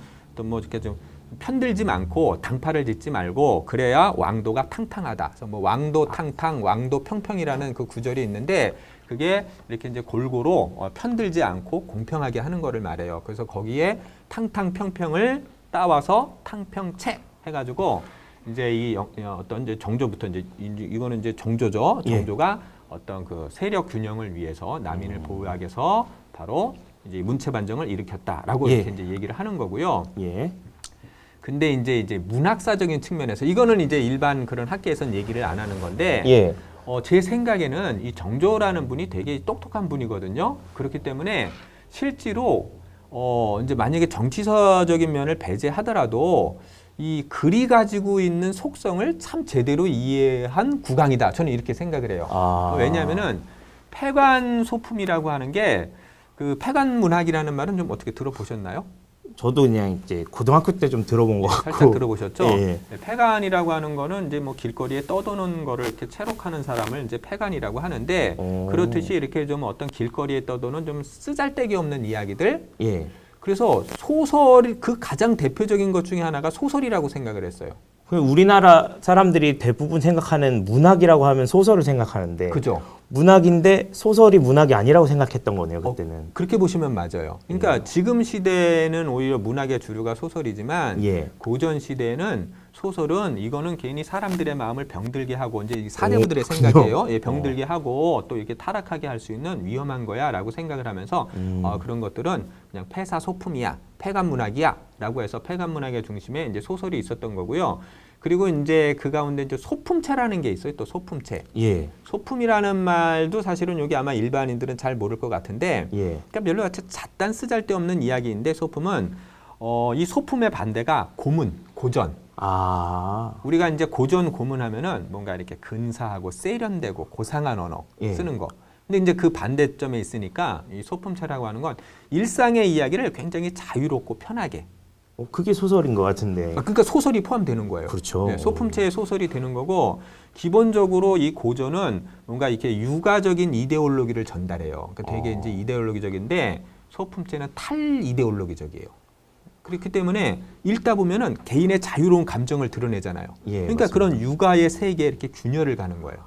이렇게 좀 편들지 않고 당파를 짓지 말고 그래야 왕도가 탕탕하다. 그래서 뭐 왕도 탕탕, 왕도 평평이라는 그 구절이 있는데 그게 이렇게 이제 골고루 편들지 않고 공평하게 하는 거를 말해요. 그래서 거기에 탕탕 평평을 따와서 탕평책 해가지고 이제 이 어떤 이제 정조부터 이거는 이제 정조죠. 정조가 어떤 그 세력 균형을 위해서 남인을 보호하기 위해서 바로 이제 문체 반정을 일으켰다라고 이렇게 이제 얘기를 하는 거고요. 예. 근데 이제 문학사적인 측면에서 이거는 이제 일반 그런 학계에서는 얘기를 안 하는 건데 예. 제 생각에는 이 정조라는 분이 되게 똑똑한 분이거든요. 그렇기 때문에 실제로 이제 만약에 정치서적인 면을 배제하더라도 이 글이 가지고 있는 속성을 참 제대로 이해한 국왕이다. 저는 이렇게 생각을 해요. 왜냐하면은 폐관 소품이라고 하는 게 그 폐관 문학이라는 말은 좀 어떻게 들어보셨나요? 저도 그냥 이제 고등학교 때 좀 들어본 것 같고. 살짝 들어보셨죠? 예. 네, 폐관이라고 하는 거는 이제 뭐 길거리에 떠도는 거를 이렇게 채록하는 사람을 이제 폐관이라고 하는데 그렇듯이 이렇게 좀 어떤 길거리에 떠도는 좀 쓰잘데기 없는 이야기들. 예. 그래서 소설이 그 가장 대표적인 것 중에 하나가 소설이라고 생각을 했어요. 우리나라 사람들이 대부분 생각하는 문학이라고 하면 소설을 생각하는데 그죠? 문학인데 소설이 문학이 아니라고 생각했던 거네요, 그때는. 그렇게 보시면 맞아요. 그러니까 지금 시대는 오히려 문학의 주류가 소설이지만 예. 고전 시대에는 소설은 이거는 괜히 사람들의 마음을 병들게 하고 이제 사대부들의 생각이에요. 예, 병들게 하고 또 이렇게 타락하게 할 수 있는 위험한 거야라고 생각을 하면서 그런 것들은 그냥 폐사 소품이야, 폐관 문학이야라고 해서 폐관 문학의 중심에 이제 소설이 있었던 거고요. 그리고 이제 그 가운데 이제 소품체라는 게 있어요. 또 소품체. 예. 소품이라는 말도 사실은 여기 아마 일반인들은 잘 모를 것 같은데, 예. 그러니까 별로 잣단 쓰잘데없는 이야기인데 소품은 이 소품의 반대가 고문, 고전. 우리가 이제 고전 고문하면은 뭔가 이렇게 근사하고 세련되고 고상한 언어 쓰는 거. 근데 이제 그 반대점에 있으니까 이 소품체라고 하는 건 일상의 이야기를 굉장히 자유롭고 편하게. 그게 소설인 것 같은데. 그러니까 소설이 포함되는 거예요. 그렇죠. 네, 소품체의 소설이 되는 거고 기본적으로 이 고전은 뭔가 이렇게 육아적인 이데올로기를 전달해요. 그러니까 되게 이제 이데올로기적인데 소품체는 탈 이데올로기적이에요. 그렇기 때문에 읽다 보면은 개인의 자유로운 감정을 드러내잖아요. 그러니까 맞습니다. 그런 육아의 세계에 이렇게 균열을 가는 거예요.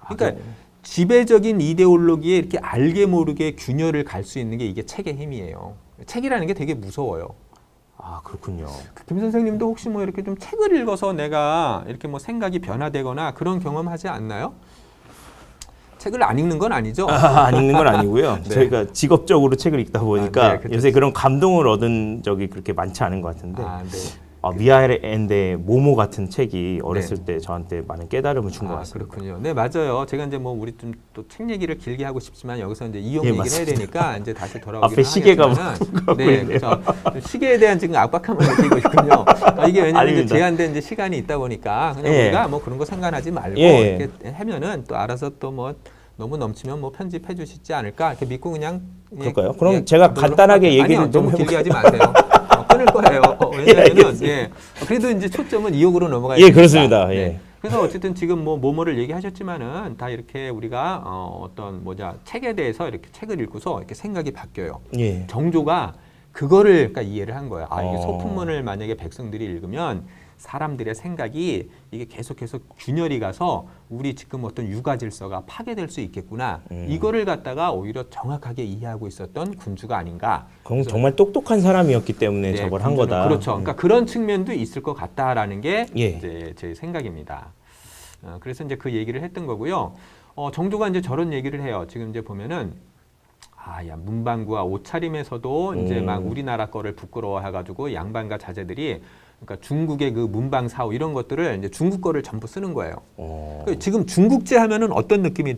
그러니까 지배적인 이데올로기에 이렇게 알게 모르게 균열을 갈 수 있는 게 이게 책의 힘이에요. 책이라는 게 되게 무서워요. 그렇군요. 김 선생님도 혹시 뭐 이렇게 좀 책을 읽어서 내가 이렇게 뭐 생각이 변화되거나 그런 경험하지 않나요? 책을 안 읽는 건 아니죠? 안 읽는 건 아니고요. 네. 저희가 직업적으로 책을 읽다 보니까 그렇죠. 요새 그런 감동을 얻은 적이 그렇게 많지 않은 것 같은데 네. 미아앤데 모모 같은 책이 어렸을 때 저한테 많은 깨달음을 준 것 같습니다. 그렇군요. 네, 맞아요. 제가 이제 뭐 우리 좀 또 책 얘기를 길게 하고 싶지만 여기서 이제 이용 얘기를 해야 되니까 이제 다시 돌아오기는 앞에 시계가 하겠지만은 네, 그렇죠. 시계에 대한 지금 압박감을 느끼고 있군요. 이게 왜냐하면 이제 제한된 이제 시간이 있다 보니까 그냥 우리가 뭐 그런 거 상관하지 말고 이렇게 하면은 또 알아서 또 뭐 너무 넘치면 뭐 편집해 주시지 않을까 이렇게 믿고 그냥 그럴까요? 그럼 제가 간단하게 얘기를 좀 너무 길게 하지 마세요. 끊을 거예요. 왜냐하면 그래도 이제 초점은 이옥으로 넘어가야 되니까. 그렇습니다. 그래서 어쨌든 지금 뭐 뭐뭐를 얘기하셨지만은 다 이렇게 우리가 어떤 책에 대해서 이렇게 책을 읽고서 이렇게 생각이 바뀌어요. 정조가 그거를 그러니까 이해를 한 거예요. 이게 소품문을 만약에 백성들이 읽으면 사람들의 생각이 이게 계속해서 균열이 가서 우리 지금 어떤 육아 질서가 파괴될 수 있겠구나. 이거를 갖다가 오히려 정확하게 이해하고 있었던 군주가 아닌가. 그럼 정말 똑똑한 사람이었기 때문에 저걸 한 거다. 그렇죠. 그러니까 그런 측면도 있을 것 같다라는 게 예. 이제 제 생각입니다. 그래서 이제 그 얘기를 했던 거고요. 정조가 이제 저런 얘기를 해요. 지금 이제 보면은 야 문방구와 옷차림에서도 이제 막 우리나라 거를 부끄러워해가지고 양반과 자제들이 그러니까 중국의 그 문방 사오 이런 것들을 이제 중국 거를 전부 쓰는 거예요. 지금 중국제 하면은 어떤 느낌이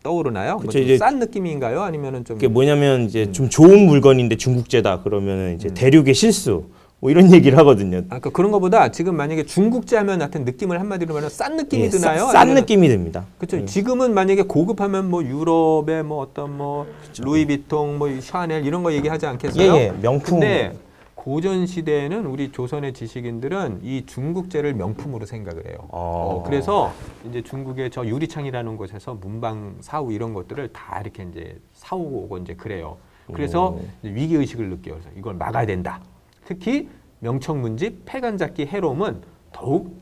떠오르나요? 그쵸, 뭐 싼 느낌인가요? 아니면은 좀 그게 뭐냐면 이제 좀 좋은 물건인데 중국제다 그러면은 이제 대륙의 실수 뭐 이런 얘기를 하거든요. 그러니까 그런 거보다 지금 만약에 중국제 하면 나한테 느낌을 한마디로 말하면 싼 느낌이 드나요? 싼 느낌이 듭니다. 그렇죠. 지금은 만약에 고급하면 뭐 유럽의 뭐 어떤 뭐 루이비통, 뭐 샤넬 이런 거 얘기하지 않겠어요? 명품. 근데 고전 시대에는 우리 조선의 지식인들은 이 중국제를 명품으로 생각을 해요. 그래서 이제 중국의 저 유리창이라는 곳에서 문방 사우 이런 것들을 다 이렇게 이제 사오고 이제 그래요. 그래서 위기 의식을 느껴요. 그래서 이걸 막아야 된다. 특히 명청문집, 패간잡기 해롬은 더욱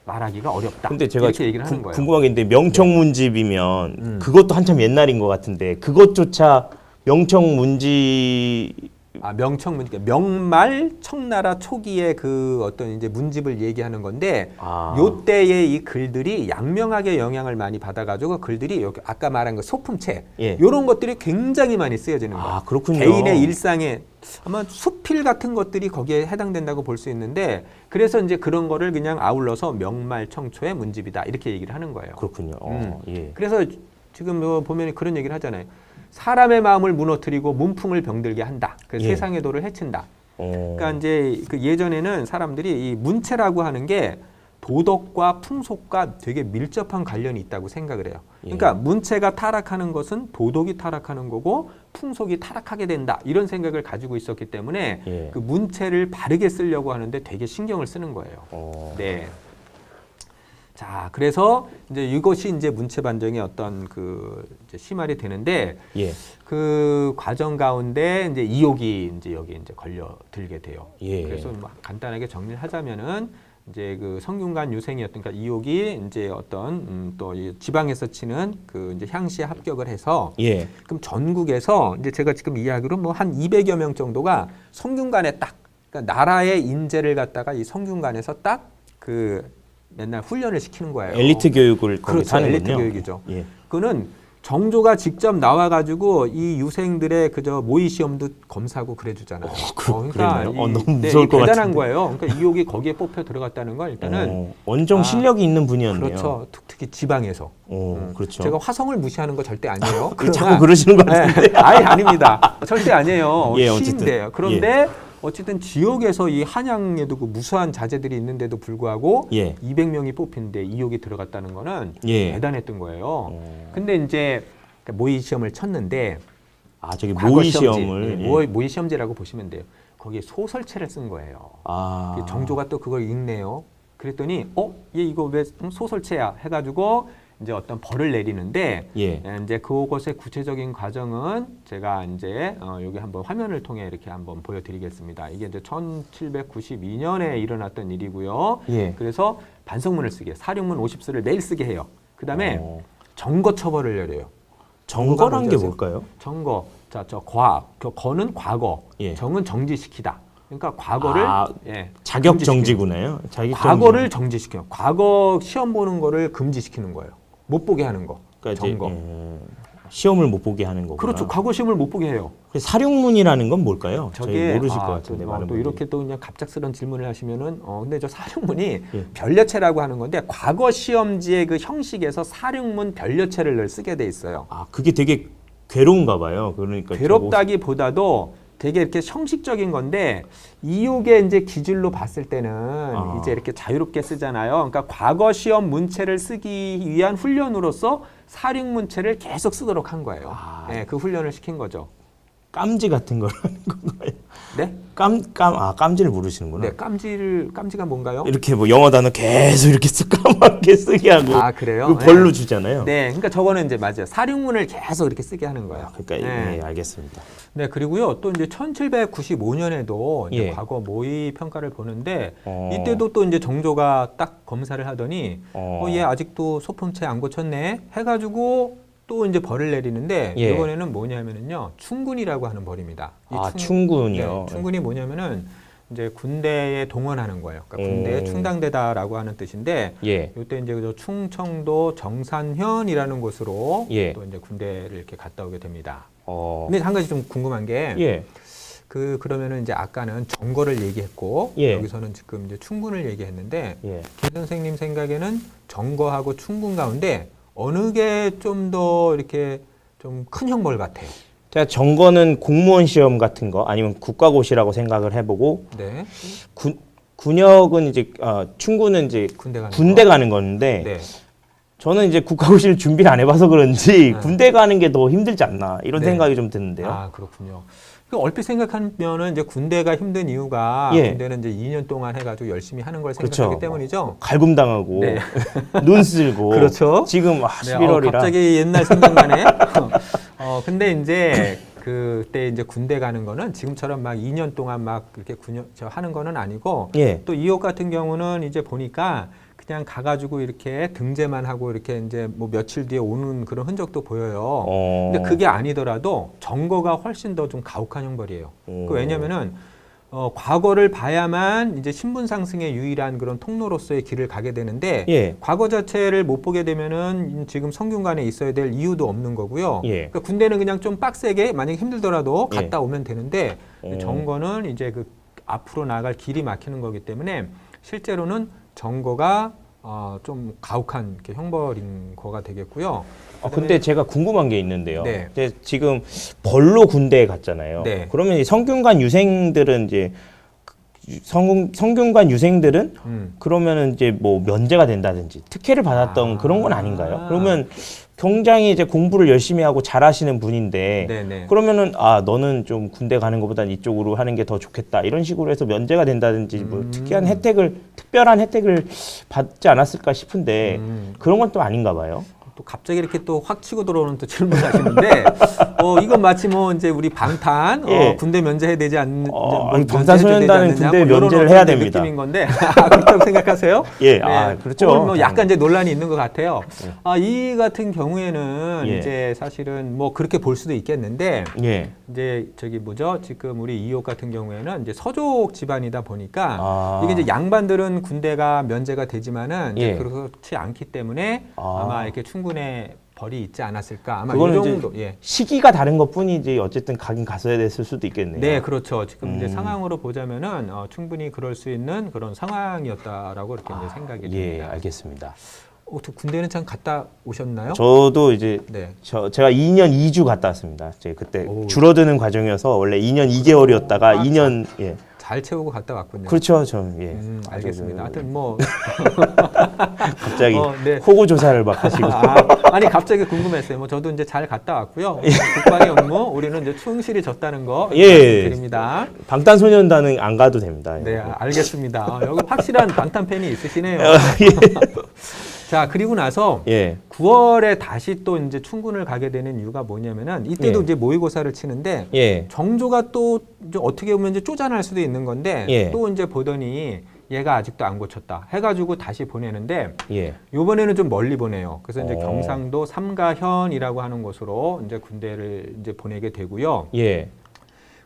말하기가 어렵다. 근데 제가 이렇게 얘기를 하는 거예요. 궁금한 게 있는데 명청문집이면 그것도 한참 옛날인 것 같은데 그것조차 명청문집 명청문, 그러니까 명말 청나라 초기의 그 어떤 이제 문집을 얘기하는 건데, 요 때의 이 글들이 양명학의 영향을 많이 받아가지고 글들이 여기 아까 말한 그 소품체, 요런 것들이 굉장히 많이 쓰여지는 거예요. 그렇군요. 개인의 일상에 아마 수필 같은 것들이 거기에 해당된다고 볼 수 있는데, 그래서 이제 그런 거를 그냥 아울러서 명말 청초의 문집이다 이렇게 얘기를 하는 거예요. 그렇군요. 예. 그래서 지금 보면 그런 얘기를 하잖아요. 사람의 마음을 무너뜨리고 문풍을 병들게 한다. 그래서 세상의 도를 해친다. 그러니까 이제 그 예전에는 사람들이 이 문체라고 하는 게 도덕과 풍속과 되게 밀접한 관련이 있다고 생각을 해요. 그러니까 문체가 타락하는 것은 도덕이 타락하는 거고 풍속이 타락하게 된다. 이런 생각을 가지고 있었기 때문에 그 문체를 바르게 쓰려고 하는데 되게 신경을 쓰는 거예요. 네. 자, 그래서 이제 이것이 이제 문체 반정의 어떤 그 이제 시말이 되는데 그 과정 가운데 이제 이욕이 이제 여기 이제 걸려 들게 돼요. 그래서 뭐 간단하게 정리를 하자면은 이제 그 성균관 유생이었던 그러니까 이욕이 이제 어떤 또 이 지방에서 치는 그 이제 향시에 합격을 해서 그럼 전국에서 이제 제가 지금 이야기로 뭐 한 200여 명 정도가 성균관에 딱 그러니까 나라의 인재를 갖다가 이 성균관에서 딱 그 맨날 훈련을 시키는 거예요. 엘리트 교육을 그렇죠. 엘리트 교육이죠. 그거는 정조가 직접 나와가지고 이 유생들의 그저 모의 시험도 검사하고 그래주잖아요. 그러니까 너무 무서울 것 대단한 같은데. 거예요. 그러니까 이욕이 거기에 뽑혀 들어갔다는 건 일단은 원정 실력이 있는 분이었네요. 그렇죠. 특히 지방에서. 그렇죠. 제가 화성을 무시하는 거 절대 아니에요. 자꾸 그러시는 것 같은데. 아예 아닙니다. 절대 아니에요. 어쨌든. 시인데요. 그런데 어쨌든 지역에서 이 한양에도 그 무수한 자재들이 있는데도 불구하고 200명이 뽑히는데 이욕이 들어갔다는 거는 대단했던 거예요. 근데 이제 모의 시험을 쳤는데 저기 모의 시험을 모의 시험제라고 보시면 돼요. 거기에 소설체를 쓴 거예요. 정조가 또 그걸 읽네요. 그랬더니 얘 이거 왜 소설체야 해가지고 이제 어떤 벌을 내리는데 이제 그것의 구체적인 과정은 제가 이제 여기 한번 화면을 통해 이렇게 한번 보여드리겠습니다. 이게 이제 1792년에 일어났던 일이고요. 그래서 반성문을 쓰게 사령문 50수를 매일 쓰게 해요. 그다음에 정거 처벌을 내려요. 정거란 게 뭘까요? 정거. 자, 저 거는 과거, 정은 정지시키다. 그러니까 과거를 자격 정지구나요. 과거를 정지시켜요. 과거 시험 보는 거를 금지시키는 거예요. 못 보게 하는 거. 그러니까 정거. 시험을 못 보게 하는 거구나. 그렇죠. 과거 시험을 못 보게 해요. 사령문이라는 건 뭘까요? 저게 모르실 것 같은데 많은 또 분들이. 이렇게 또 그냥 갑작스러운 질문을 하시면은 근데 저 사령문이 변려체라고 하는 건데 과거 시험지의 그 형식에서 사령문 변려체를 늘 쓰게 돼 있어요. 그게 되게 괴로운가 봐요. 그러니까 괴롭다기보다도 되게 이렇게 형식적인 건데 이욕의 이제 기준로 봤을 때는 이제 이렇게 자유롭게 쓰잖아요. 그러니까 과거 시험 문체를 쓰기 위한 훈련으로서 사령문체를 계속 쓰도록 한 거예요. 그 훈련을 시킨 거죠. 깜지 같은 걸 하는 건가요? 네? 깜지를 모르시는구나. 네, 깜지가 뭔가요? 이렇게 뭐 영어 단어 계속 이렇게 까맣게 쓰게 하고. 그래요? 벌로 주잖아요. 네, 그러니까 저거는 이제 맞아요. 사령문을 계속 이렇게 쓰게 하는 거예요. 그러니까 알겠습니다. 네, 그리고요 또 이제 1795년에도 이제 과거 모의 평가를 보는데 이때도 또 이제 정조가 딱 검사를 하더니 얘 아직도 소품체 안 고쳤네 해가지고. 또 이제 벌을 내리는데 이번에는 뭐냐면은요 충군이라고 하는 벌입니다. 충군이요. 충군이 뭐냐면은 이제 군대에 동원하는 거예요. 그러니까 군대에 충당되다라고 하는 뜻인데 이때 이제 그 충청도 정산현이라는 곳으로 또 이제 군대를 이렇게 갔다 오게 됩니다. 근데 한 가지 좀 궁금한 게 그러면은 이제 아까는 정거를 얘기했고 여기서는 지금 이제 충군을 얘기했는데 김 선생님 생각에는 정거하고 충군 가운데 어느 게 좀 더 이렇게 좀 큰 형벌 같아요? 제가 정거는 공무원 시험 같은 거 아니면 국가고시라고 생각을 해보고 군역은 이제 충군은 이제 군대 가는 건데 저는 이제 국가고시를 준비를 안 해봐서 그런지 군대 가는 게 더 힘들지 않나 이런 생각이 좀 드는데요. 그렇군요. 그 얼핏 생각하면은 이제 군대가 힘든 이유가 예. 군대는 이제 2년 동안 해가지고 열심히 하는 걸 그렇죠. 생각하기 때문이죠. 갈굼당하고 네. 눈 쓸고 그렇죠. 지금 네, 11월이라 갑자기 옛날 생각나네. 근데 이제 그때 이제 군대 가는 거는 지금처럼 막 2년 동안 막 그렇게 하는 거는 아니고 예. 또 이옥 같은 경우는 이제 보니까 그냥 가가지고 이렇게 등재만 하고 이렇게 이제 뭐 며칠 뒤에 오는 그런 흔적도 보여요. 근데 그게 아니더라도 정거가 훨씬 더 좀 가혹한 형벌이에요. 그 왜냐면은 과거를 봐야만 이제 신분 상승의 유일한 그런 통로로서의 길을 가게 되는데 예. 과거 자체를 못 보게 되면은 지금 성균관에 있어야 될 이유도 없는 거고요. 예. 그러니까 군대는 그냥 좀 빡세게 만약에 힘들더라도 예. 갔다 오면 되는데 정거는 이제 그 앞으로 나갈 길이 막히는 거기 때문에 실제로는 정거가 좀 가혹한 이렇게 형벌인 거가 되겠고요. 근데 제가 궁금한 게 있는데요. 네. 이제 지금 벌로 군대에 갔잖아요. 네. 그러면 이 성균관 유생들은 이제 성균관 유생들은 그러면은 이제 뭐 면제가 된다든지 특혜를 받았던 그런 건 아닌가요? 그러면 굉장히 이제 공부를 열심히 하고 잘하시는 분인데 네네. 그러면은 너는 좀 군대 가는 것보단 이쪽으로 하는 게 더 좋겠다 이런 식으로 해서 면제가 된다든지 뭐 특별한 혜택을 받지 않았을까 싶은데 그런 건 또 아닌가 봐요. 또 갑자기 이렇게 또 확 치고 들어오는 또 질문을 하시는데 이건 마치 뭐 이제 우리 방탄 예. 군대 면제해야 되지 않는 방탄소년단은 군대 면제를 해야 됩니다. 느낌인 건데 그렇다고 생각하세요? 예, 네. 그렇죠. 뭐 약간 이제 논란이 있는 것 같아요. 이 같은 경우에는 예. 이제 사실은 뭐 그렇게 볼 수도 있겠는데 예. 이제 지금 우리 이옥 같은 경우에는 이제 서족 집안이다 보니까 이게 이제 양반들은 군대가 면제가 되지만은 예. 이제 그렇지 않기 때문에 아마 이렇게 충분의 벌이 있지 않았을까 아마 이 그거는 정도. 이제 예. 시기가 다른 것뿐이지 어쨌든 가긴 갔어야 됐을 수도 있겠네요. 네, 그렇죠. 지금 이제 상황으로 보자면은 충분히 그럴 수 있는 그런 상황이었다라고 이렇게 이제 생각이 예, 됩니다. 알겠습니다. 또 군대는 참 갔다 오셨나요? 저도 이제 네. 제가 2년 2주 갔다 왔습니다. 제가 그때 오. 줄어드는 과정이어서 원래 2년 2개월이었다가 2년 예. 잘 채우고 갔다 왔군요. 그렇죠. 좀 예. 알겠습니다. 하여튼 뭐 갑자기 네. 호구 조사를 막 하시고 아니 갑자기 궁금했어요. 뭐 저도 이제 잘 갔다 왔고요. 국방의 업무 우리는 이제 충실히 졌다는 거 예. 말씀드립니다. 방탄소년단은 안 가도 됩니다. 네, 알겠습니다. 여기 확실한 방탄 팬이 있으시네요. 자, 그리고 나서 예. 9월에 다시 또 이제 충군을 가게 되는 이유가 뭐냐면은 이때도 예. 이제 모의고사를 치는데 예. 정조가 또 이제 어떻게 보면 이제 쪼잔할 수도 있는 건데 예. 또 이제 보더니 얘가 아직도 안 고쳤다 해가지고 다시 보내는데 예. 이번에는 좀 멀리 보내요. 그래서 이제 경상도 삼가현이라고 하는 곳으로 이제 군대를 이제 보내게 되고요. 예.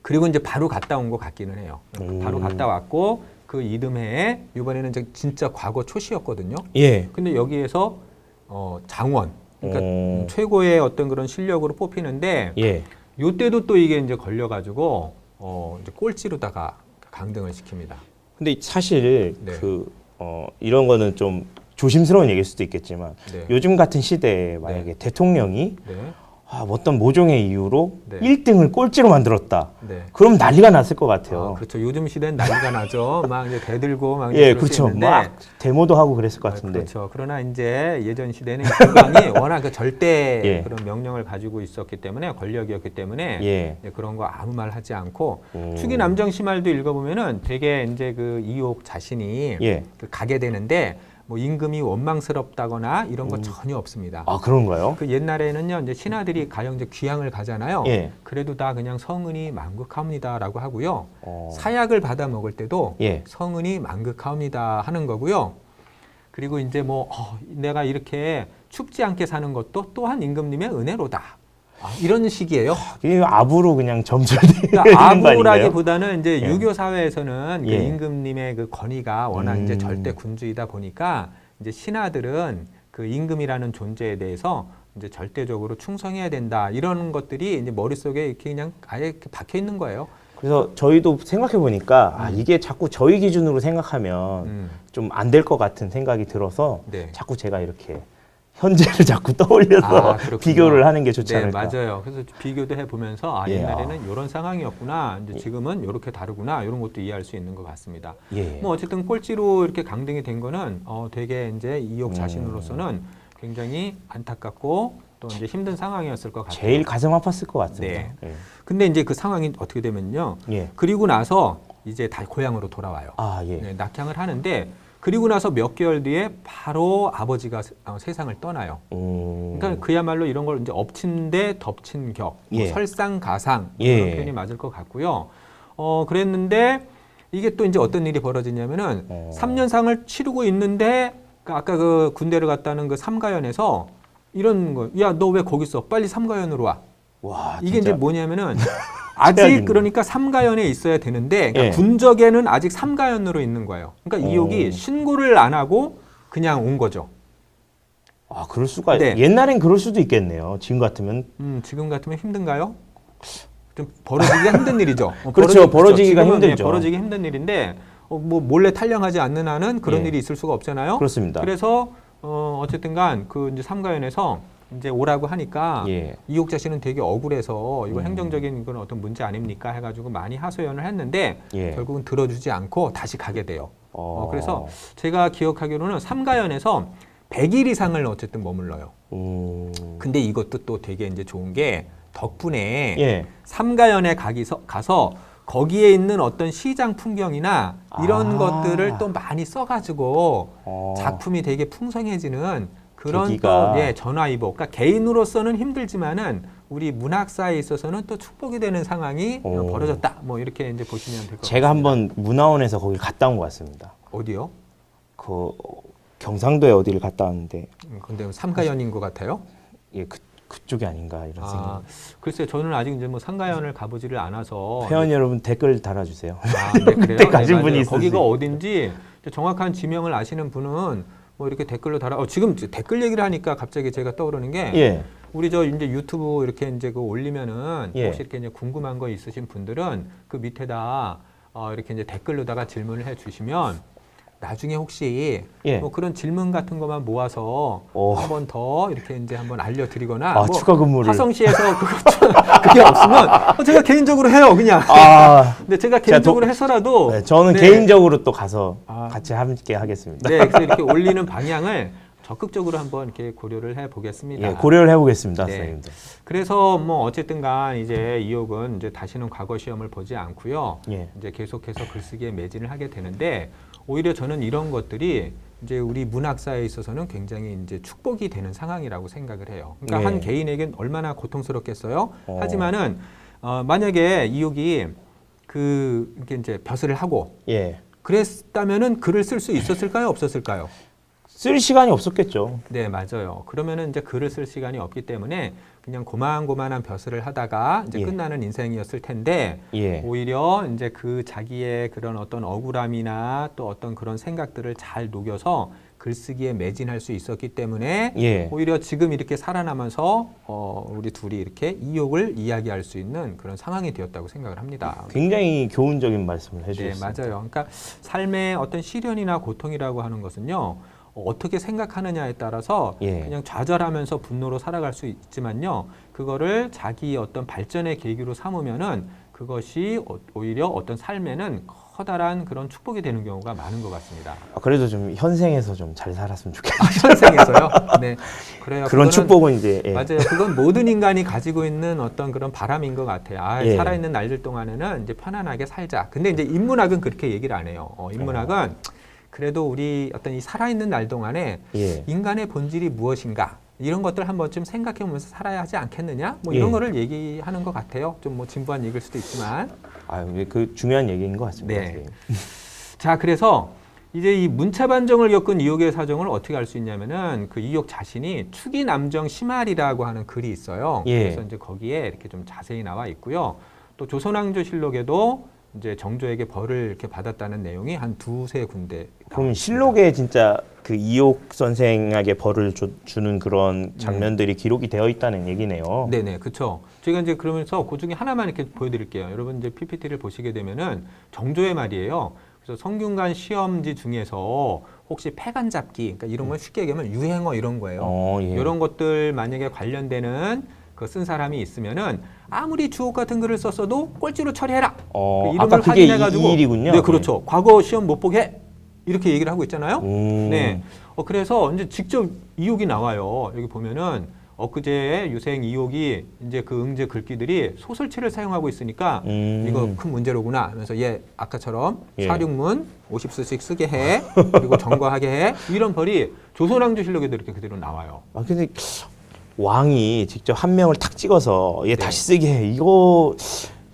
그리고 이제 바로 갔다 온 것 같기는 해요. 바로 갔다 왔고 그 이듬해에 이번에는 이제 진짜 과거 초시였거든요. 예. 근데 여기에서 장원, 그러니까 최고의 어떤 그런 실력으로 뽑히는데 예. 요때도 또 이게 이제 걸려가지고 이제 꼴찌로다가 강등을 시킵니다. 근데 사실 네. 이런 거는 좀 조심스러운 얘기일 수도 있겠지만 네. 요즘 같은 시대에 만약에 대통령이 네. 어떤 모종의 이유로 네. 1등을 꼴찌로 만들었다. 네. 그럼 난리가 났을 것 같아요. 그렇죠. 요즘 시대는 난리가 나죠. 막 이제 대들고 막 예, 그럴 수 그렇죠. 있는데 막 데모도 하고 그랬을 것 같은데. 그렇죠. 그러나 이제 예전 시대는 국방이 워낙 그 절대 예. 그런 명령을 가지고 있었기 때문에 권력이었기 때문에 예. 이제 그런 거 아무 말 하지 않고 추기 남정 시말도 읽어보면은 되게 이제 그 이옥 자신이 예. 그 가게 되는데 뭐 임금이 원망스럽다거나 이런 거 전혀 없습니다. 그런가요? 그 옛날에는요 이제 신하들이 가령 이제 귀향을 가잖아요. 예. 그래도 다 그냥 성은이 만극하옵니다라고 하고요. 어. 사약을 받아 먹을 때도 예. 성은이 만극하옵니다 하는 거고요. 그리고 이제 뭐 내가 이렇게 춥지 않게 사는 것도 또한 임금님의 은혜로다. 이런 식이에요. 이게 아부로 그냥 점철되는 그러니까 거 아닌가요? 아부라기보다는 이제 예. 유교 사회에서는 그 예. 임금님의 그 권위가 워낙 이제 절대 군주이다 보니까 이제 신하들은 그 임금이라는 존재에 대해서 이제 절대적으로 충성해야 된다 이런 것들이 이제 머릿속에 이렇게 그냥 아예 이렇게 박혀 있는 거예요. 그래서 저희도 생각해 보니까 이게 자꾸 저희 기준으로 생각하면 좀 안 될 것 같은 생각이 들어서 네. 자꾸 제가 이렇게 현재를 자꾸 떠올려서 그렇군요. 비교를 하는 게 좋지 네, 않을까. 맞아요. 그래서 비교도 해보면서 예. 옛날에는 이런 상황이었구나. 이제 지금은 이렇게 다르구나. 이런 것도 이해할 수 있는 것 같습니다. 예. 뭐 어쨌든 꼴찌로 이렇게 강등이 된 거는 되게 이제 이옥 자신으로서는 굉장히 안타깝고 또 이제 힘든 상황이었을 것 같아요. 제일 가슴 아팠을 것 같습니다. 네. 예. 근데 이제 그 상황이 어떻게 되면요. 예. 그리고 나서 이제 다시 고향으로 돌아와요. 아, 예. 네, 낙향을 하는데 그리고 나서 몇 개월 뒤에 바로 아버지가 세상을 떠나요. 그러니까 그야말로 이런 걸 이제 엎친 데 덮친 격, 뭐 예. 설상가상 예. 그런 표현이 맞을 것 같고요. 그랬는데 이게 또 이제 어떤 일이 벌어지냐면은 3년상을 치르고 있는데 아까 그 군대를 갔다는 그 삼가연에서 이런 거, 야, 너 왜 거기 있어? 빨리 삼가연으로 와. 와, 이게 진짜. 이제 뭐냐면은 아직 최악이네. 그러니까 삼가연에 있어야 되는데 그러니까 예. 군적에는 아직 삼가연으로 있는 거예요. 그러니까 이옥이 오. 신고를 안 하고 그냥 온 거죠. 아, 그럴 수가. 네. 옛날엔 그럴 수도 있겠네요. 지금 같으면. 지금 같으면 힘든가요? 좀 벌어지기가 힘든 일이죠. 그렇죠. 벌어지기가 지금은 힘들죠. 벌어지기 힘든 일인데 뭐 몰래 탈영하지 않는 한은 그런 예. 일이 있을 수가 없잖아요. 그렇습니다. 그래서 어쨌든간 그 이제 삼가연에서 이제 오라고 하니까 예. 이옥자 씨는 되게 억울해서 이거 행정적인 그런 어떤 문제 아닙니까 해가지고 많이 하소연을 했는데 예. 결국은 들어주지 않고 다시 가게 돼요. 그래서 제가 기억하기로는 삼가연에서 100일 이상을 어쨌든 머물러요. 근데 이것도 또 되게 이제 좋은 게 덕분에 예. 삼가연에 가서 거기에 있는 어떤 시장 풍경이나 이런 아. 것들을 또 많이 써가지고 작품이 되게 풍성해지는 그런 계기가. 또 전화위복. 그러니까 개인으로서는 힘들지만은 우리 문학사에 있어서는 또 축복이 되는 상황이 벌어졌다. 뭐 이렇게 이제 보시면 될 것 같습니다. 제가 한번 문화원에서 거기 갔다 온 것 같습니다. 어디요? 그 경상도에 어디를 갔다 왔는데 근데 삼가연인 것 같아요. 예, 그쪽이 아닌가 이런 생각. 글쎄요, 저는 아직 이제 뭐 삼가연을 가보지를 않아서. 회원 여러분 댓글 달아주세요. 네, 그래요? 그때 가신 맞아요. 분이 거기가 있으세요. 어딘지 정확한 지명을 아시는 분은 뭐 이렇게 댓글로 달아. 지금 댓글 얘기를 하니까 갑자기 제가 떠오르는 게 예. 우리 저 이제 유튜브 이렇게 이제 그 올리면은 예. 혹시 이렇게 이제 궁금한 거 있으신 분들은 그 밑에다 이렇게 이제 댓글로다가 질문을 해주시면 나중에 혹시 예. 뭐 그런 질문 같은 것만 모아서 오. 한 번 더 이렇게 이제 한번 알려드리거나 아, 추가 근무를. 화성시에서 그게 없으면 제가 개인적으로 해요 그냥. 아, 근데 제가 개인적으로 해서라도 네, 저는 네. 개인적으로 또 가서 같이 함께 하겠습니다. 네, 그래서 이렇게 올리는 방향을 적극적으로 한번 이렇게 고려를 해보겠습니다. 예, 고려를 해보겠습니다, 네. 선생님들. 그래서 뭐 어쨌든간 이제 이옥은 이제 다시는 과거 시험을 보지 않고요. 예. 이제 계속해서 글쓰기에 매진을 하게 되는데 오히려 저는 이런 것들이 이제 우리 문학사에 있어서는 굉장히 이제 축복이 되는 상황이라고 생각을 해요. 그러니까 예. 한 개인에겐 얼마나 고통스럽겠어요. 하지만은 만약에 이옥이 이렇게 이제 벼슬을 하고 예. 그랬다면은 글을 쓸 수 있었을까요, 없었을까요? 쓸 시간이 없었겠죠. 네, 맞아요. 그러면은 이제 글을 쓸 시간이 없기 때문에 그냥 고만고만한 벼슬을 하다가 이제 예. 끝나는 인생이었을 텐데 예. 오히려 이제 그 자기의 그런 어떤 억울함이나 또 어떤 그런 생각들을 잘 녹여서 글쓰기에 매진할 수 있었기 때문에 예. 오히려 지금 이렇게 살아남아서 우리 둘이 이렇게 이옥을 이야기할 수 있는 그런 상황이 되었다고 생각을 합니다. 굉장히 교훈적인 말씀을 네, 해주셨습니다. 맞아요. 그러니까 삶의 어떤 시련이나 고통이라고 하는 것은요. 어떻게 생각하느냐에 따라서 예. 그냥 좌절하면서 분노로 살아갈 수 있지만요. 그거를 자기 어떤 발전의 계기로 삼으면은 그것이 오히려 어떤 삶에는 커다란 그런 축복이 되는 경우가 많은 것 같습니다. 그래도 좀 현생에서 좀 잘 살았으면 좋겠어요. 현생에서요. 네, 그래요. 그런 그거는 축복은 이제 예. 맞아요. 그건 모든 인간이 가지고 있는 어떤 그런 바람인 것 같아요. 예. 살아있는 날들 동안에는 이제 편안하게 살자. 근데 이제 인문학은 그렇게 얘기를 안 해요. 인문학은 그래도 우리 어떤 이 살아있는 날 동안에 예. 인간의 본질이 무엇인가 이런 것들 한번 좀 생각해 보면서 살아야 하지 않겠느냐 뭐 이런 예. 거를 얘기하는 것 같아요. 좀 뭐 진부한 얘기일 수도 있지만 그 중요한 얘기인 것 같습니다. 네. 선생님. 자 그래서 이제 이 문차 반정을 겪은 이옥의 사정을 어떻게 알 수 있냐면은 그 이옥 자신이 축이 남정 심할이라고 하는 글이 있어요. 예. 그래서 이제 거기에 이렇게 좀 자세히 나와 있고요. 또 조선왕조실록에도 이제 정조에게 벌을 이렇게 받았다는 내용이 한 두세 군데. 그럼 실록에 진짜 그 이옥 선생에게 벌을 주는 그런 장면들이 기록이 되어 있다는 얘기네요. 네네, 그렇죠. 제가 이제 그러면서 그 중에 하나만 이렇게 보여드릴게요. 여러분 이제 PPT를 보시게 되면은 정조의 말이에요. 그래서 성균관 시험지 중에서 혹시 패간 잡기, 그러니까 이런 걸 쉽게 얘기하면 유행어 이런 거예요. 예. 이런 것들 만약에 관련되는 그 쓴 사람이 있으면은 아무리 주옥 같은 글을 썼어도 꼴찌로 처리해라. 그 이름을 아까 그게 확인해가지고 이 일이군요. 네, 그렇죠. 과거 시험 못 보게 해. 이렇게 얘기를 하고 있잖아요. 네. 네. 그래서 이제 직접 이옥이 나와요. 여기 보면은 엊그제 유생 이옥이 이제 그 응제 글귀들이 소설체를 사용하고 있으니까 이거 큰 문제로구나 하면서 얘 아까처럼 예. 사륙문 50수씩 쓰게 해. 그리고 점거하게 해. 이런 벌이 조선왕조실록에도 이렇게 그대로 나와요. 아 근데 왕이 직접 한 명을 탁 찍어서 얘 네. 다시 쓰게 해.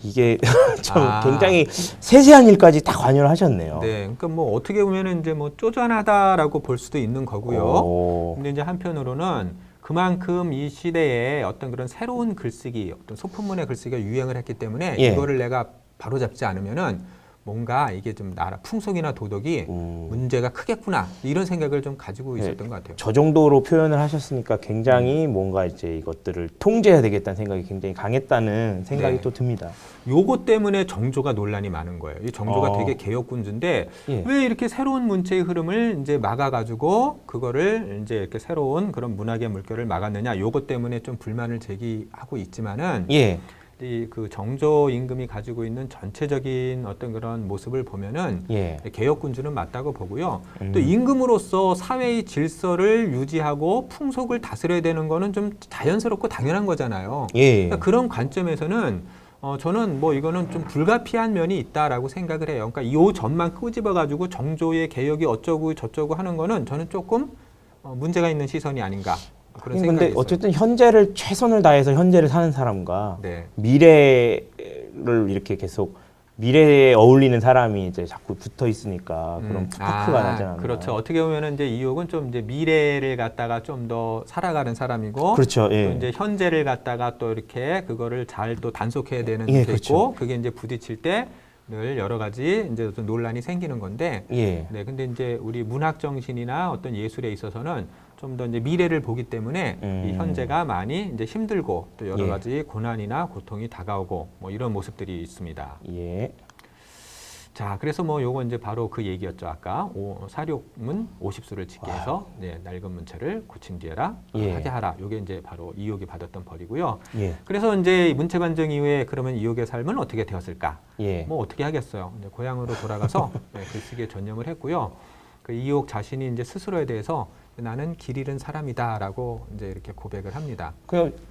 이게 좀 아. 굉장히 세세한 일까지 다 관여를 하셨네요. 네, 그러니까 뭐 어떻게 보면은 이제 뭐 쪼잔하다라고 볼 수도 있는 거고요. 오. 근데 이제 한편으로는 그만큼 이 시대에 어떤 그런 새로운 글쓰기, 어떤 소품문의 글쓰기가 유행을 했기 때문에 예. 이거를 내가 바로잡지 않으면은 뭔가 이게 좀 나라 풍속이나 도덕이 문제가 크겠구나 이런 생각을 좀 가지고 있었던 것 같아요. 저 정도로 표현을 하셨으니까 굉장히 뭔가 이제 이것들을 통제해야 되겠다는 생각이 굉장히 강했다는 생각이 네. 또 듭니다. 요것 때문에 정조가 논란이 많은 거예요. 이 정조가 되게 개혁군주인데 예. 왜 이렇게 새로운 문체의 흐름을 이제 막아가지고 그거를 이제 이렇게 새로운 그런 문학의 물결을 막았느냐? 요것 때문에 좀 불만을 제기하고 있지만은 예. 이 그 정조 임금이 가지고 있는 전체적인 어떤 그런 모습을 보면은 예. 개혁군주는 맞다고 보고요. 또 임금으로서 사회의 질서를 유지하고 풍속을 다스려야 되는 거는 좀 자연스럽고 당연한 거잖아요. 예. 그러니까 그런 관점에서는 저는 뭐 이거는 좀 불가피한 면이 있다라고 생각을 해요. 그러니까 이 점만 끄집어가지고 정조의 개혁이 어쩌고 저쩌고 하는 거는 저는 조금 문제가 있는 시선이 아닌가 그런 생각이 근데 있어요. 어쨌든 현재를 최선을 다해서 현재를 사는 사람과 네. 미래를 이렇게 계속 미래에 어울리는 사람이 이제 자꾸 붙어 있으니까 그런 스파크가 나지 않나. 그렇죠. 어떻게 보면은 이제 이옥은 좀 이제 미래를 갖다가 좀 더 살아가는 사람이고, 그렇죠. 또 예. 이제 현재를 갖다가 또 이렇게 그거를 잘 또 단속해야 되는 예, 게 그렇죠. 있고, 그게 이제 부딪힐 때 늘 여러 가지 이제 어떤 논란이 생기는 건데, 예. 네. 근데 이제 우리 문학 정신이나 어떤 예술에 있어서는 좀 더 이제 미래를 보기 때문에 이 현재가 많이 이제 힘들고 또 여러 예. 가지 고난이나 고통이 다가오고 뭐 이런 모습들이 있습니다. 예. 자, 그래서 뭐 요거 이제 바로 그 얘기였죠. 아까 사륙문 50수를 짓게 해서 네, 낡은 문체를 고침지어라 예. 하게 하라. 요게 이제 바로 이옥이 받았던 벌이고요. 예. 그래서 이제 문체 관정 이후에 그러면 이옥의 삶은 어떻게 되었을까? 예. 뭐 어떻게 하겠어요. 이제 고향으로 돌아가서 네, 글쓰기에 전념을 했고요. 그 이옥 자신이 이제 스스로에 대해서 나는 길 잃은 사람이다라고 이제 이렇게 고백을 합니다.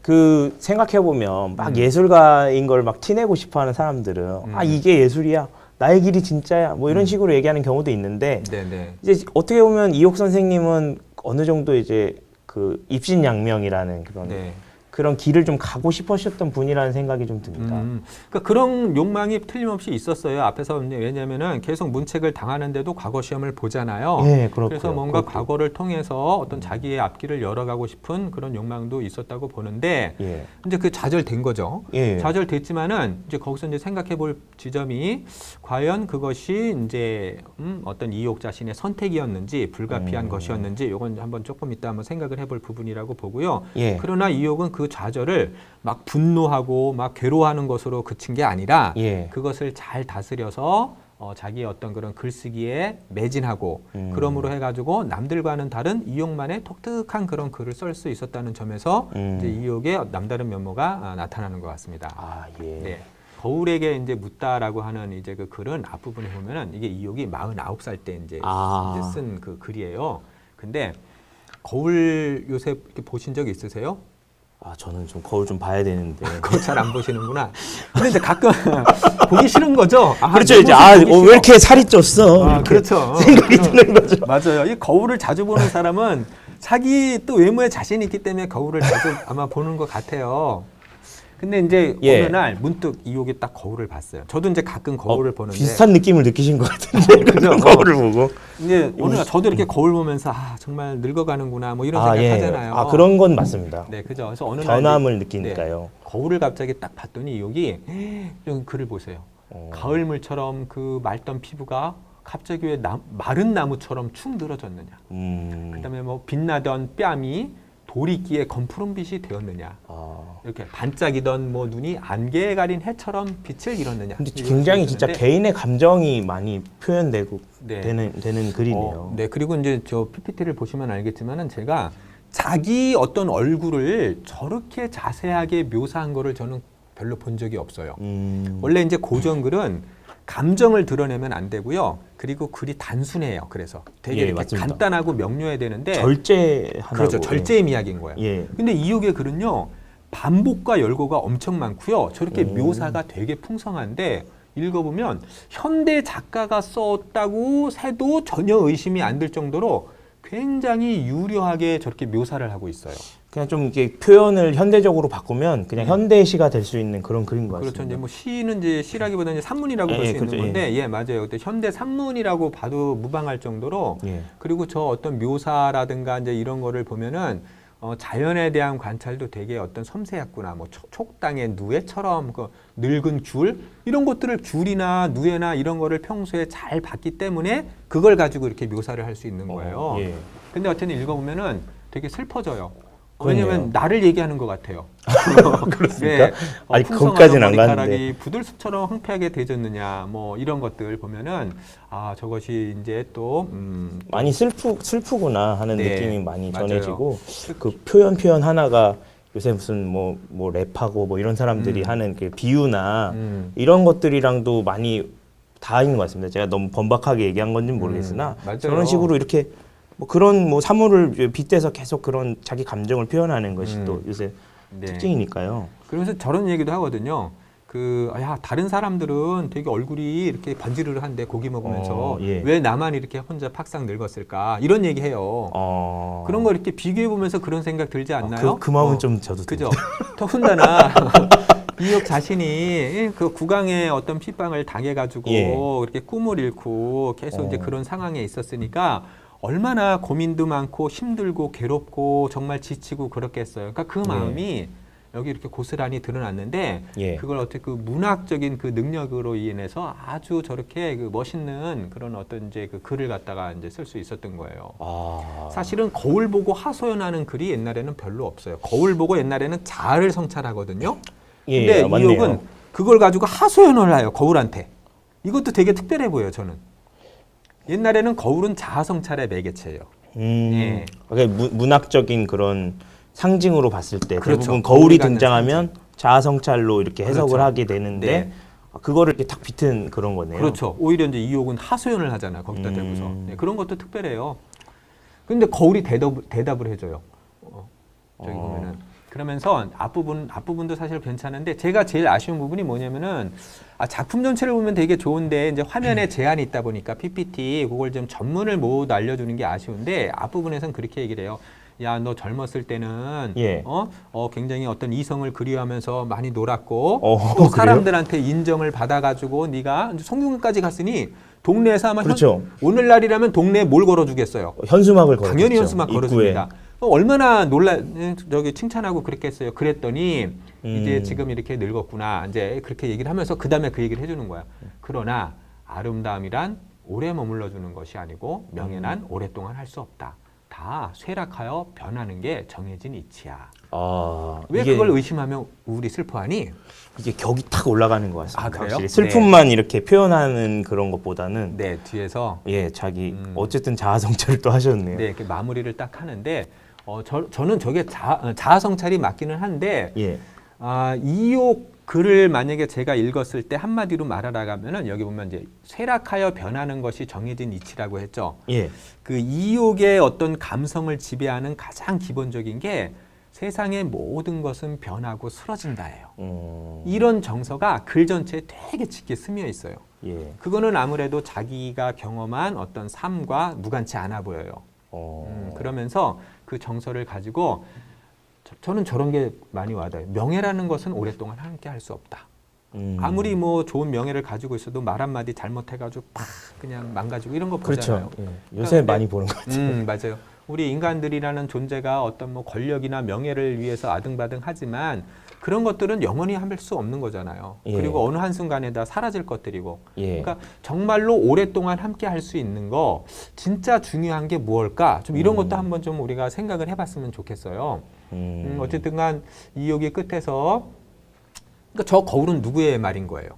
그 생각해 보면 막 예술가인 걸 막 티내고 싶어하는 사람들은 아 이게 예술이야. 나의 길이 진짜야. 뭐 이런 식으로 얘기하는 경우도 있는데 네네. 이제 어떻게 보면 이옥 선생님은 어느 정도 이제 그 입신양명이라는 네. 그런 길을 좀 가고 싶으셨던 분이라는 생각이 좀 듭니다. 그러니까 그런 욕망이 틀림없이 있었어요. 앞에서 왜냐하면은 계속 문책을 당하는데도 과거 시험을 보잖아요. 예, 그렇고요. 그래서 뭔가 그것도. 과거를 통해서 어떤 자기의 앞길을 열어가고 싶은 그런 욕망도 있었다고 보는데 예. 이제 그 좌절된 거죠. 예. 좌절됐지만은 이제 거기서 이제 생각해볼 지점이 과연 그것이 이제 어떤 이옥 자신의 선택이었는지 불가피한 것이었는지 이건 한번 조금 이따 한번 생각을 해볼 부분이라고 보고요. 예. 그러나 이옥은 그 좌절을 막 분노하고 막 괴로워하는 것으로 그친 게 아니라 예. 그것을 잘 다스려서 자기의 어떤 그런 글쓰기에 매진하고 그러므로 해가지고 남들과는 다른 이옥만의 독특한 그런 글을 쓸 수 있었다는 점에서 이제 이옥의 남다른 면모가 나타나는 것 같습니다. 아, 예. 네. 거울에게 이제 묻다라고 하는 이제 그 글은 앞부분에 보면은 이게 이옥이 49살 때 이제 쓴 그 글이에요. 근데 거울 요새 이렇게 보신 적 있으세요? 아, 저는 좀 거울 좀 봐야 되는데. 그거 잘 안 보시는구나. 근데 이제 가끔 보기 싫은 거죠. 그렇죠. 내 이제 모습 보기 왜 싫어. 이렇게 살이 쪘어? 이렇게 그렇죠. 생각이 드는 거죠. 맞아요. 이 거울을 자주 보는 사람은 자기 또 외모에 자신이 있기 때문에 거울을 자주 아마 보는 것 같아요. 근데 이제 예. 어느 날 문득 이옥이 딱 거울을 봤어요. 저도 이제 가끔 거울을 보는데 비슷한 느낌을 느끼신 것 같은데. 그죠? 거울을 보고. 이제 어느 날 저도 이렇게 거울 보면서 정말 늙어가는구나 뭐 이런 생각 하잖아요. 아, 그런 건 맞습니다. 네, 그죠. 그래서 어느 날 변함을 이제, 느끼니까요. 네, 거울을 갑자기 딱 봤더니 이옥이 여기 글을 보세요. 가을물처럼 그 맑던 피부가 갑자기 왜 마른 나무처럼 축 늘어졌느냐. 그다음에 뭐 빛나던 뺨이 돌이끼에 검푸른빛이 되었느냐. 이렇게 반짝이던 뭐 눈이 안개에 가린 해처럼 빛을 잃었느냐. 근데 굉장히 진짜 개인의 감정이 많이 표현되고 네. 되는 글이네요. 네, 그리고 이제 저 PPT를 보시면 알겠지만은 제가 자기 어떤 얼굴을 저렇게 자세하게 묘사한 거를 저는 별로 본 적이 없어요. 원래 이제 고전글은 감정을 드러내면 안 되고요. 그리고 글이 단순해요. 그래서 되게 예, 이렇게 맞습니다. 간단하고 명료해야 되는데 절제하고 그렇죠. 절제의 미학인 거예요. 예. 근데 이욕의 글은요. 반복과 열거가 엄청 많고요. 저렇게 묘사가 되게 풍성한데 읽어보면 현대 작가가 썼다고 해도 전혀 의심이 안 들 정도로 굉장히 유려하게 저렇게 묘사를 하고 있어요. 그냥 좀 이렇게 표현을 현대적으로 바꾸면 그냥 현대시가 될 수 있는 그런 글인 것 같습니다. 그렇죠. 이제 뭐 시는 이제 시라기보다는 이제 산문이라고 볼 수 그렇죠. 있는 건데, 예, 맞아요. 근데 현대 산문이라고 봐도 무방할 정도로 예. 그리고 저 어떤 묘사라든가 이제 이런 거를 보면은 자연에 대한 관찰도 되게 어떤 섬세했구나. 뭐 촉당의 누에처럼 그 늙은 귤 이런 것들을 귤이나 누에나 이런 거를 평소에 잘 봤기 때문에 그걸 가지고 이렇게 묘사를 할 수 있는 거예요. 예. 근데 어쨌든 읽어보면은 되게 슬퍼져요. 그러네요. 왜냐면 나를 얘기하는 것 같아요. 그렇습니까? 네, 아니, 풍성한 거기까지는 안 머리카락이 갔는데. 부들숲처럼 황폐하게 되졌느냐, 뭐 이런 것들 보면은 아 저것이 이제 또 많이 슬프구나 하는 네, 느낌이 많이 맞아요. 전해지고 그 표현 하나가 요새 무슨 뭐 랩하고 뭐 이런 사람들이 하는 그 비유나 이런 것들이랑도 많이 닿아 있는 것 같습니다. 제가 너무 번박하게 얘기한 건지는 모르겠으나 맞아요. 저런 식으로 이렇게 뭐 그런 뭐 사물을 빗대서 계속 그런 자기 감정을 표현하는 것이 또 요새 네. 특징이니까요. 그러면서 저런 얘기도 하거든요. 야 다른 사람들은 되게 얼굴이 이렇게 번지르르한데 고기 먹으면서 예. 왜 나만 이렇게 혼자 팍상 늙었을까 이런 얘기해요. 그런 거 이렇게 비교해 보면서 그런 생각 들지 않나요? 그 마음은 좀 저도 그죠. 더군다나 이욕 자신이 그 국왕의 어떤 핍박을 당해가지고 예. 이렇게 꿈을 잃고 계속 이제 그런 상황에 있었으니까 얼마나 고민도 많고 힘들고 괴롭고 정말 지치고 그렇겠어요. 그러니까 그 마음이 여기 이렇게 고스란히 드러났는데 예. 그걸 어떻게 그 문학적인 그 능력으로 인해서 아주 저렇게 그 멋있는 그런 어떤 이제 그 글을 갖다가 이제 쓸 수 있었던 거예요. 사실은 거울 보고 하소연하는 글이 옛날에는 별로 없어요. 거울 보고 옛날에는 자아를 성찰하거든요. 예, 근데 맞네요. 이욕은 그걸 가지고 하소연을 해요. 거울한테. 이것도 되게 특별해 보여요. 저는. 옛날에는 거울은 자아 성찰의 매개체예요. 예. 그러니까 문학적인 그런 상징으로 봤을 때 그렇죠. 대부분 거울이 거울이 갖는 등장하면 자아 성찰로 이렇게 해석을 그렇죠. 하게 되는데 네. 그거를 이렇게 딱 비튼 그런 거네요. 그렇죠. 오히려 이제 이욕은 하소연을 하잖아요. 거기다 대고서. 네, 그런 것도 특별해요. 근데 거울이 대답을 해줘요. 저기 보면은. 그러면서 앞부분도 사실 괜찮은데 제가 제일 아쉬운 부분이 뭐냐면은 작품 전체를 보면 되게 좋은데 이제 화면에 제한이 있다 보니까 PPT 그걸 좀 전문을 못 알려주는 게 아쉬운데 앞부분에서는 그렇게 얘기를 해요. 야, 너 젊었을 때는 예. 굉장히 어떤 이성을 그리워하면서 많이 놀았고 또 그래요? 사람들한테 인정을 받아가지고 네가 성균관까지 갔으니 동네에서 아마 그렇죠. 오늘날이라면 동네에 뭘 걸어주겠어요? 현수막을 걸었죠. 당연히 현수막 입구에. 걸어줍니다. 얼마나 저기 칭찬하고 그랬겠어요. 그랬더니 이제 지금 이렇게 늙었구나. 이제 그렇게 얘기를 하면서 그 다음에 그 얘기를 해주는 거야. 그러나 아름다움이란 오래 머물러 주는 것이 아니고 명예난 오랫동안 할 수 없다. 다 쇠락하여 변하는 게 정해진 이치야. 왜 그걸 의심하면 우리 슬퍼하니? 이게 격이 탁 올라가는 것 같습니다. 아, 그래요? 확실히 슬픔만 이렇게 표현하는 그런 것보다는 네, 뒤에서 자기 어쨌든 자아 성찰을 또 하셨네요. 네, 이렇게 마무리를 딱 하는데 저는 저게 자아 성찰이 맞기는 한데 예. 이욕 글을 만약에 제가 읽었을 때 한마디로 말하라면은 여기 보면 이제 쇠락하여 변하는 것이 정해진 이치라고 했죠. 예. 그 이욕의 어떤 감성을 지배하는 가장 기본적인 게 세상의 모든 것은 변하고 쓰러진다예요. 이런 정서가 글 전체에 되게 짙게 스며 있어요. 예. 그거는 아무래도 자기가 경험한 어떤 삶과 무관치 않아 보여요. 그러면서 그 정서를 가지고 저는 저런 게 많이 와닿아요. 명예라는 것은 오랫동안 함께 할 수 없다. 아무리 뭐 좋은 명예를 가지고 있어도 말 한마디 잘못해가지고 팍 그냥 망가지고 이런 거 보잖아요. 그렇죠. 예. 요새 많이 보는 것 같아요. 맞아요. 우리 인간들이라는 존재가 어떤 뭐 권력이나 명예를 위해서 아등바등 하지만 그런 것들은 영원히 할 수 없는 거잖아요. 예. 그리고 어느 한순간에 다 사라질 것들이고. 예. 그러니까 정말로 오랫동안 함께 할 수 있는 거 진짜 중요한 게 무엇일까? 좀 이런 것도 한번 좀 우리가 생각을 해봤으면 좋겠어요. 어쨌든 간 이욕의 끝에서 그러니까 저 거울은 누구의 말인 거예요?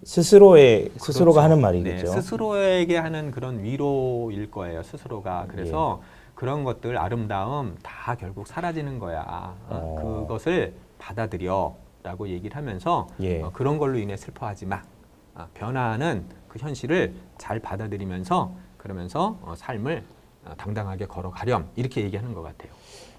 스스로가 그렇죠. 하는 말이겠죠. 네, 스스로에게 하는 그런 위로일 거예요. 스스로가. 그래서 그런 것들 아름다움 다 결국 사라지는 거야. 그것을 받아들여 라고 얘기를 하면서 그런 걸로 인해 슬퍼하지 마. 변화하는 그 현실을 잘 받아들이면서 그러면서 삶을 당당하게 걸어가렴 이렇게 얘기하는 것 같아요.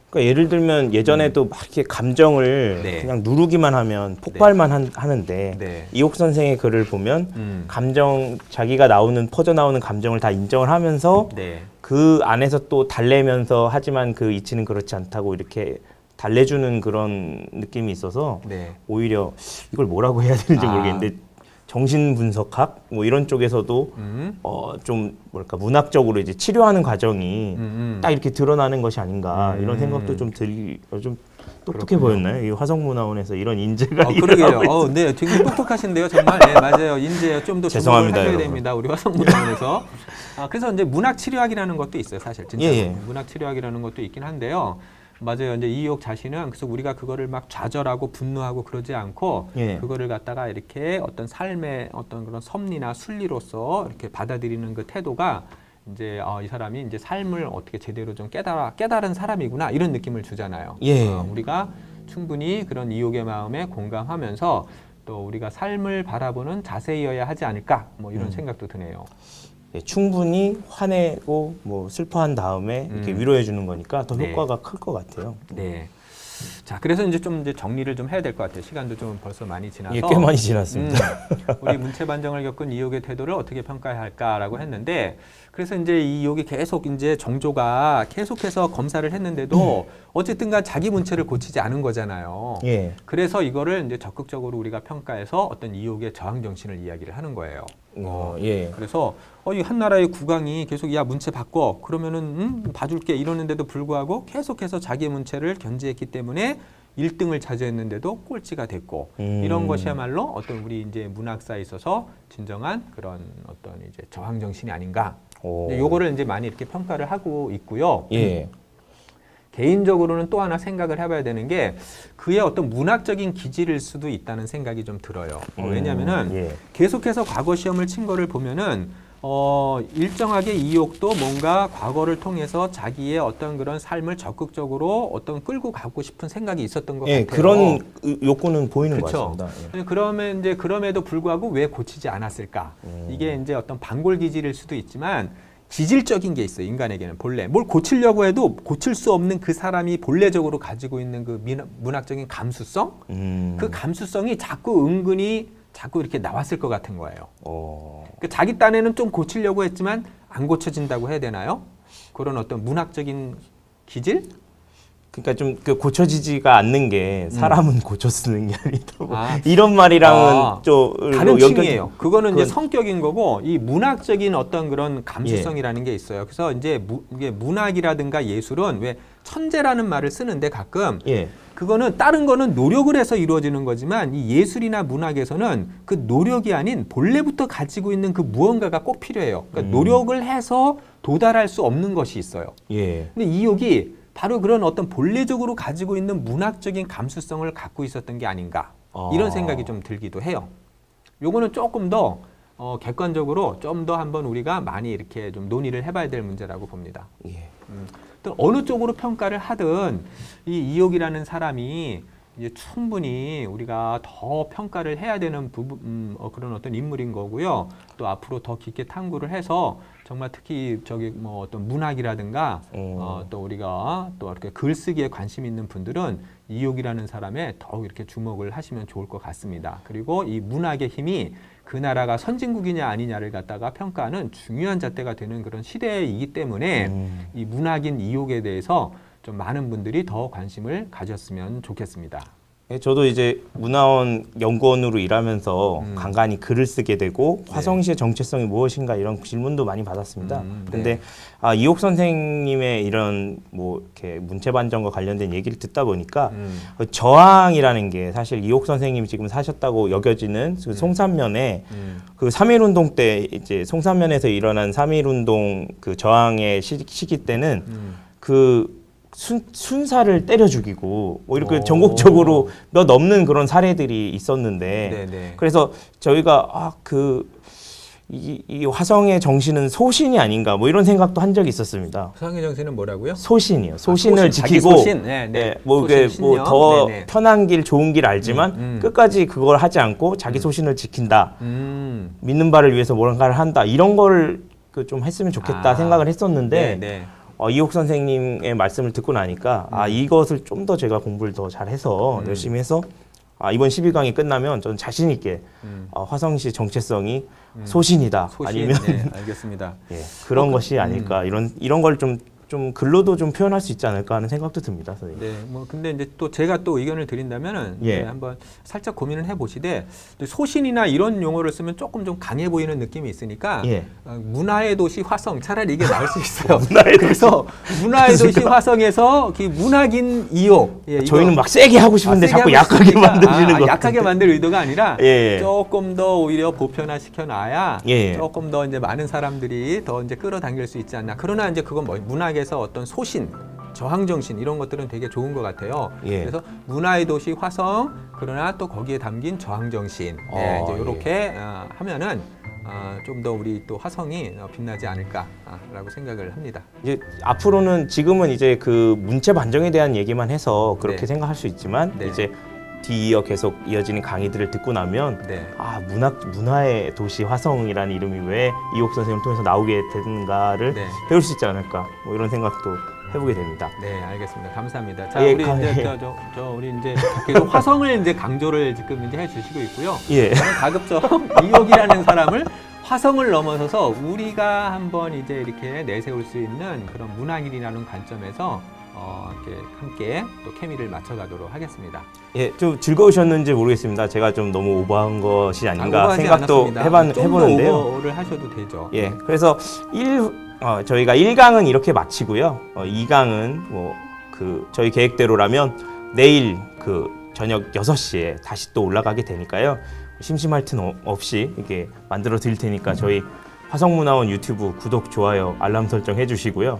그러니까 예를 들면 예전에도 막 이렇게 감정을 네. 그냥 누르기만 하면 폭발만 하는데 네. 이옥 선생의 글을 보면 감정 자기가 퍼져나오는 감정을 다 인정을 하면서 네. 그 안에서 또 달래면서 하지만 그 이치는 그렇지 않다고 이렇게 달래주는 그런 느낌이 있어서 네. 오히려 이걸 뭐라고 해야 되는지 아. 모르겠는데 정신분석학 뭐 이런 쪽에서도 좀 뭐랄까 문학적으로 이제 치료하는 과정이 딱 이렇게 드러나는 것이 아닌가 이런 생각도 좀 좀 똑똑해 그렇군요. 보였나요? 이 화성문화원에서 이런 인재가 그러게요. 일어나고 있어요. 네, 되게 똑똑하신데요, 정말. 네, 맞아요. 인재 좀 더 주목을 죄송합니다, 하셔야 여러분. 됩니다. 우리 화성문화원에서. 그래서 이제 문학 치료학이라는 것도 있어요, 사실. 진짜 예. 문학 치료학이라는 것도 있긴 한데요. 맞아요. 이제 이옥 자신은 그래서 우리가 그거를 막 좌절하고 분노하고 그러지 않고 예. 그거를 갖다가 이렇게 어떤 삶의 어떤 그런 섭리나 순리로서 이렇게 받아들이는 그 태도가 이제 이 사람이 이제 삶을 어떻게 제대로 좀 깨달은 사람이구나 이런 느낌을 주잖아요. 예. 우리가 충분히 그런 이옥의 마음에 공감하면서 또 우리가 삶을 바라보는 자세이어야 하지 않을까 뭐 이런 생각도 드네요. 예, 충분히 화내고 뭐 슬퍼한 다음에 이렇게 위로해 주는 거니까 더 네. 효과가 클 것 같아요. 네. 자, 그래서 이제 좀 이제 정리를 좀 해야 될 것 같아요. 시간도 좀 벌써 많이 지나서. 예, 꽤 많이 지났습니다. 우리 문체 반정을 겪은 이옥의 태도를 어떻게 평가해야 할까라고 했는데, 그래서 이제 이옥이 계속 이제 정조가 계속해서 검사를 했는데도 어쨌든간 자기 문체를 고치지 않은 거잖아요. 예. 그래서 이거를 이제 적극적으로 우리가 평가해서 어떤 이옥의 저항 정신을 이야기를 하는 거예요. 예. 그래서 이 한나라의 국왕이 계속 야 문체 바꿔 그러면은 봐줄게 이러는데도 불구하고 계속해서 자기 문체를 견지했기 때문에 1등을 차지했는데도 꼴찌가 됐고 이런 것이야말로 어떤 우리 이제 문학사에 있어서 진정한 그런 어떤 이제 저항 정신이 아닌가. 요거를 이제 많이 이렇게 평가를 하고 있고요. 예. 개인적으로는 또 하나 생각을 해봐야 되는 게 그의 어떤 문학적인 기질일 수도 있다는 생각이 좀 들어요. 왜냐하면은 예. 계속해서 과거 시험을 친 거를 보면은 일정하게 이옥도 뭔가 과거를 통해서 자기의 어떤 그런 삶을 적극적으로 어떤 끌고 가고 싶은 생각이 있었던 것 예, 같아요. 그런 욕구는 보이는 것 그렇죠. 같습니다. 예. 그러면 이제 그럼에도 불구하고 왜 고치지 않았을까? 이게 이제 어떤 반골 기질일 수도 있지만 기질적인 게 있어요. 인간에게는 본래 뭘 고치려고 해도 고칠 수 없는 그 사람이 본래적으로 가지고 있는 그 문학적인 감수성, 그 감수성이 자꾸 은근히 자꾸 이렇게 나왔을 것 같은 거예요. 그 자기 딴에는 좀 고치려고 했지만 안 고쳐진다고 해야 되나요? 그런 어떤 문학적인 기질? 그러니까 좀 그 고쳐지지가 않는 게 사람은 고쳐 쓰는 게 아니다. 뭐 아. 이런 말이랑은 좀 다른 연결- 층이에요. 그거는 이제 그건- 성격인 거고 이 문학적인 어떤 그런 감수성이라는 게 있어요. 그래서 이제 이게 문학이라든가 예술은 왜 천재라는 말을 쓰는데 가끔 예. 그거는 다른 거는 노력을 해서 이루어지는 거지만 이 예술이나 문학에서는 그 노력이 아닌 본래부터 가지고 있는 그 무언가가 꼭 필요해요. 그러니까 노력을 해서 도달할 수 없는 것이 있어요. 예. 근데 이옥이 바로 그런 어떤 본래적으로 가지고 있는 문학적인 감수성을 갖고 있었던 게 아닌가 이런 생각이 좀 들기도 해요. 요거는 조금 더 객관적으로 좀 더 한번 우리가 많이 이렇게 좀 논의를 해봐야 될 문제라고 봅니다. 예. 또 어느 쪽으로 평가를 하든 이 이옥이라는 사람이 이제 충분히 우리가 더 평가를 해야 되는 부분 그런 어떤 인물인 거고요. 또 앞으로 더 깊게 탐구를 해서 정말 특히 저기 뭐 어떤 문학이라든가 또 우리가 또 이렇게 글쓰기에 관심 있는 분들은 이옥이라는 사람에 더욱 이렇게 주목을 하시면 좋을 것 같습니다. 그리고 이 문학의 힘이 그 나라가 선진국이냐 아니냐를 갖다가 평가하는 중요한 잣대가 되는 그런 시대이기 때문에 이 문학인 이옥에 대해서 좀 많은 분들이 더 관심을 가졌으면 좋겠습니다. 예, 저도 이제 문화원 연구원으로 일하면서 간간히 글을 쓰게 되고 화성시의 정체성이 무엇인가 이런 질문도 많이 받았습니다. 근데 이옥 선생님의 이런 뭐 이렇게 문체 반정과 관련된 얘기를 듣다 보니까 저항이라는 게 사실 이옥 선생님이 지금 사셨다고 여겨지는 그 송산면에 그 3.1운동 때 이제 송산면에서 일어난 3.1운동 그 저항의 시기 때는 그 순사를 때려 죽이고 뭐 이렇게 전국적으로 몇 없는 그런 사례들이 있었는데 네네. 그래서 저희가 그 이 화성의 정신은 소신이 아닌가 뭐 이런 생각도 한 적이 있었습니다. 화성의 정신은 뭐라고요? 소신이요. 소신을 소신, 지키고 자기 소신. 네, 네. 소신, 신념. 뭐더 네, 네. 편한 길, 좋은 길 알지만 끝까지 그걸 하지 않고 자기 소신을 지킨다. 믿는 바를 위해서 뭔가를 한다. 이런 걸 좀 했으면 좋겠다 생각을 했었는데 네, 네. 이옥 선생님의 말씀을 듣고 나니까 이것을 좀 더 제가 공부를 더 잘해서 열심히 해서 이번 12강이 끝나면 저는 자신 있게 화성시 정체성이 소신이다. 소신. 아니면 네, 알겠습니다. 예, 그런 것이 아닐까. 이런 걸 좀 글로도 좀 표현할 수 있지 않을까 하는 생각도 듭니다, 선생님. 네, 뭐 근데 이제 또 제가 또 의견을 드린다면은 예. 한번 살짝 고민을 해보시되 소신이나 이런 용어를 쓰면 조금 좀 강해 보이는 느낌이 있으니까 예. 문화의 도시 화성 차라리 이게 나을 수 있어요. 문화의 그래서 문화의 도시 화성에서 그 문학인 이호. 예, 이거 저희는 막 세게 하고 싶은데 세게 자꾸 하고 약하게 싶으니까, 만드시는 거. 약하게 만들 의도가 아니라 예. 조금 더 오히려 보편화시켜 놔야 예. 조금 더 이제 많은 사람들이 더 이제 끌어당길 수 있지 않나. 그러나 이제 그건 뭐 문학에서 어떤 소신, 저항 정신 이런 것들은 되게 좋은 것 같아요. 예. 그래서 문화의 도시 화성, 그러나 또 거기에 담긴 저항 정신. 네, 이제 이렇게 하면은 좀 더 우리 또 화성이 빛나지 않을까라고 생각을 합니다. 이제 앞으로는 지금은 이제 그 문체 반정에 대한 얘기만 해서 그렇게 네. 생각할 수 있지만 네. 이제 뒤이어 계속 이어지는 강의들을 듣고 나면 네. 문화의 도시 화성이라는 이름이 왜 이옥 선생님을 통해서 나오게 되는가를 네. 배울 수 있지 않을까 뭐 이런 생각도 해보게 됩니다. 네, 알겠습니다. 감사합니다. 자, 예, 우리 이제 우리 이제 계속 화성을 이제 강조를 지금 이제 해주시고 있고요. 예. 저는 가급적 이옥이라는 사람을 화성을 넘어서서 우리가 한번 이제 이렇게 내세울 수 있는 그런 문학인이라는 관점에서 이렇게 함께 또 케미를 맞춰가도록 하겠습니다. 예, 좀 즐거우셨는지 모르겠습니다. 제가 좀 너무 오버한 것이 아닌가 오버하지 생각도 않았습니다. 좀 해보는데요. 더 오버를 하셔도 되죠. 예, 그래서 저희가 1강은 이렇게 마치고요. 2강은 저희 계획대로라면 내일 저녁 6시에 다시 또 올라가게 되니까요. 심심할 틈 없이 이렇게 만들어 드릴 테니까 저희 화성문화원 유튜브 구독, 좋아요, 알람 설정 해주시고요.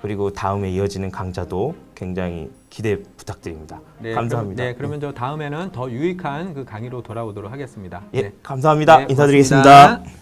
그리고 다음에 이어지는 강좌도 굉장히 기대 부탁드립니다. 네, 감사합니다. 그러면 저 다음에는 더 유익한 그 강의로 돌아오도록 하겠습니다. 예, 네. 감사합니다. 네, 인사드리겠습니다. 고맙습니다.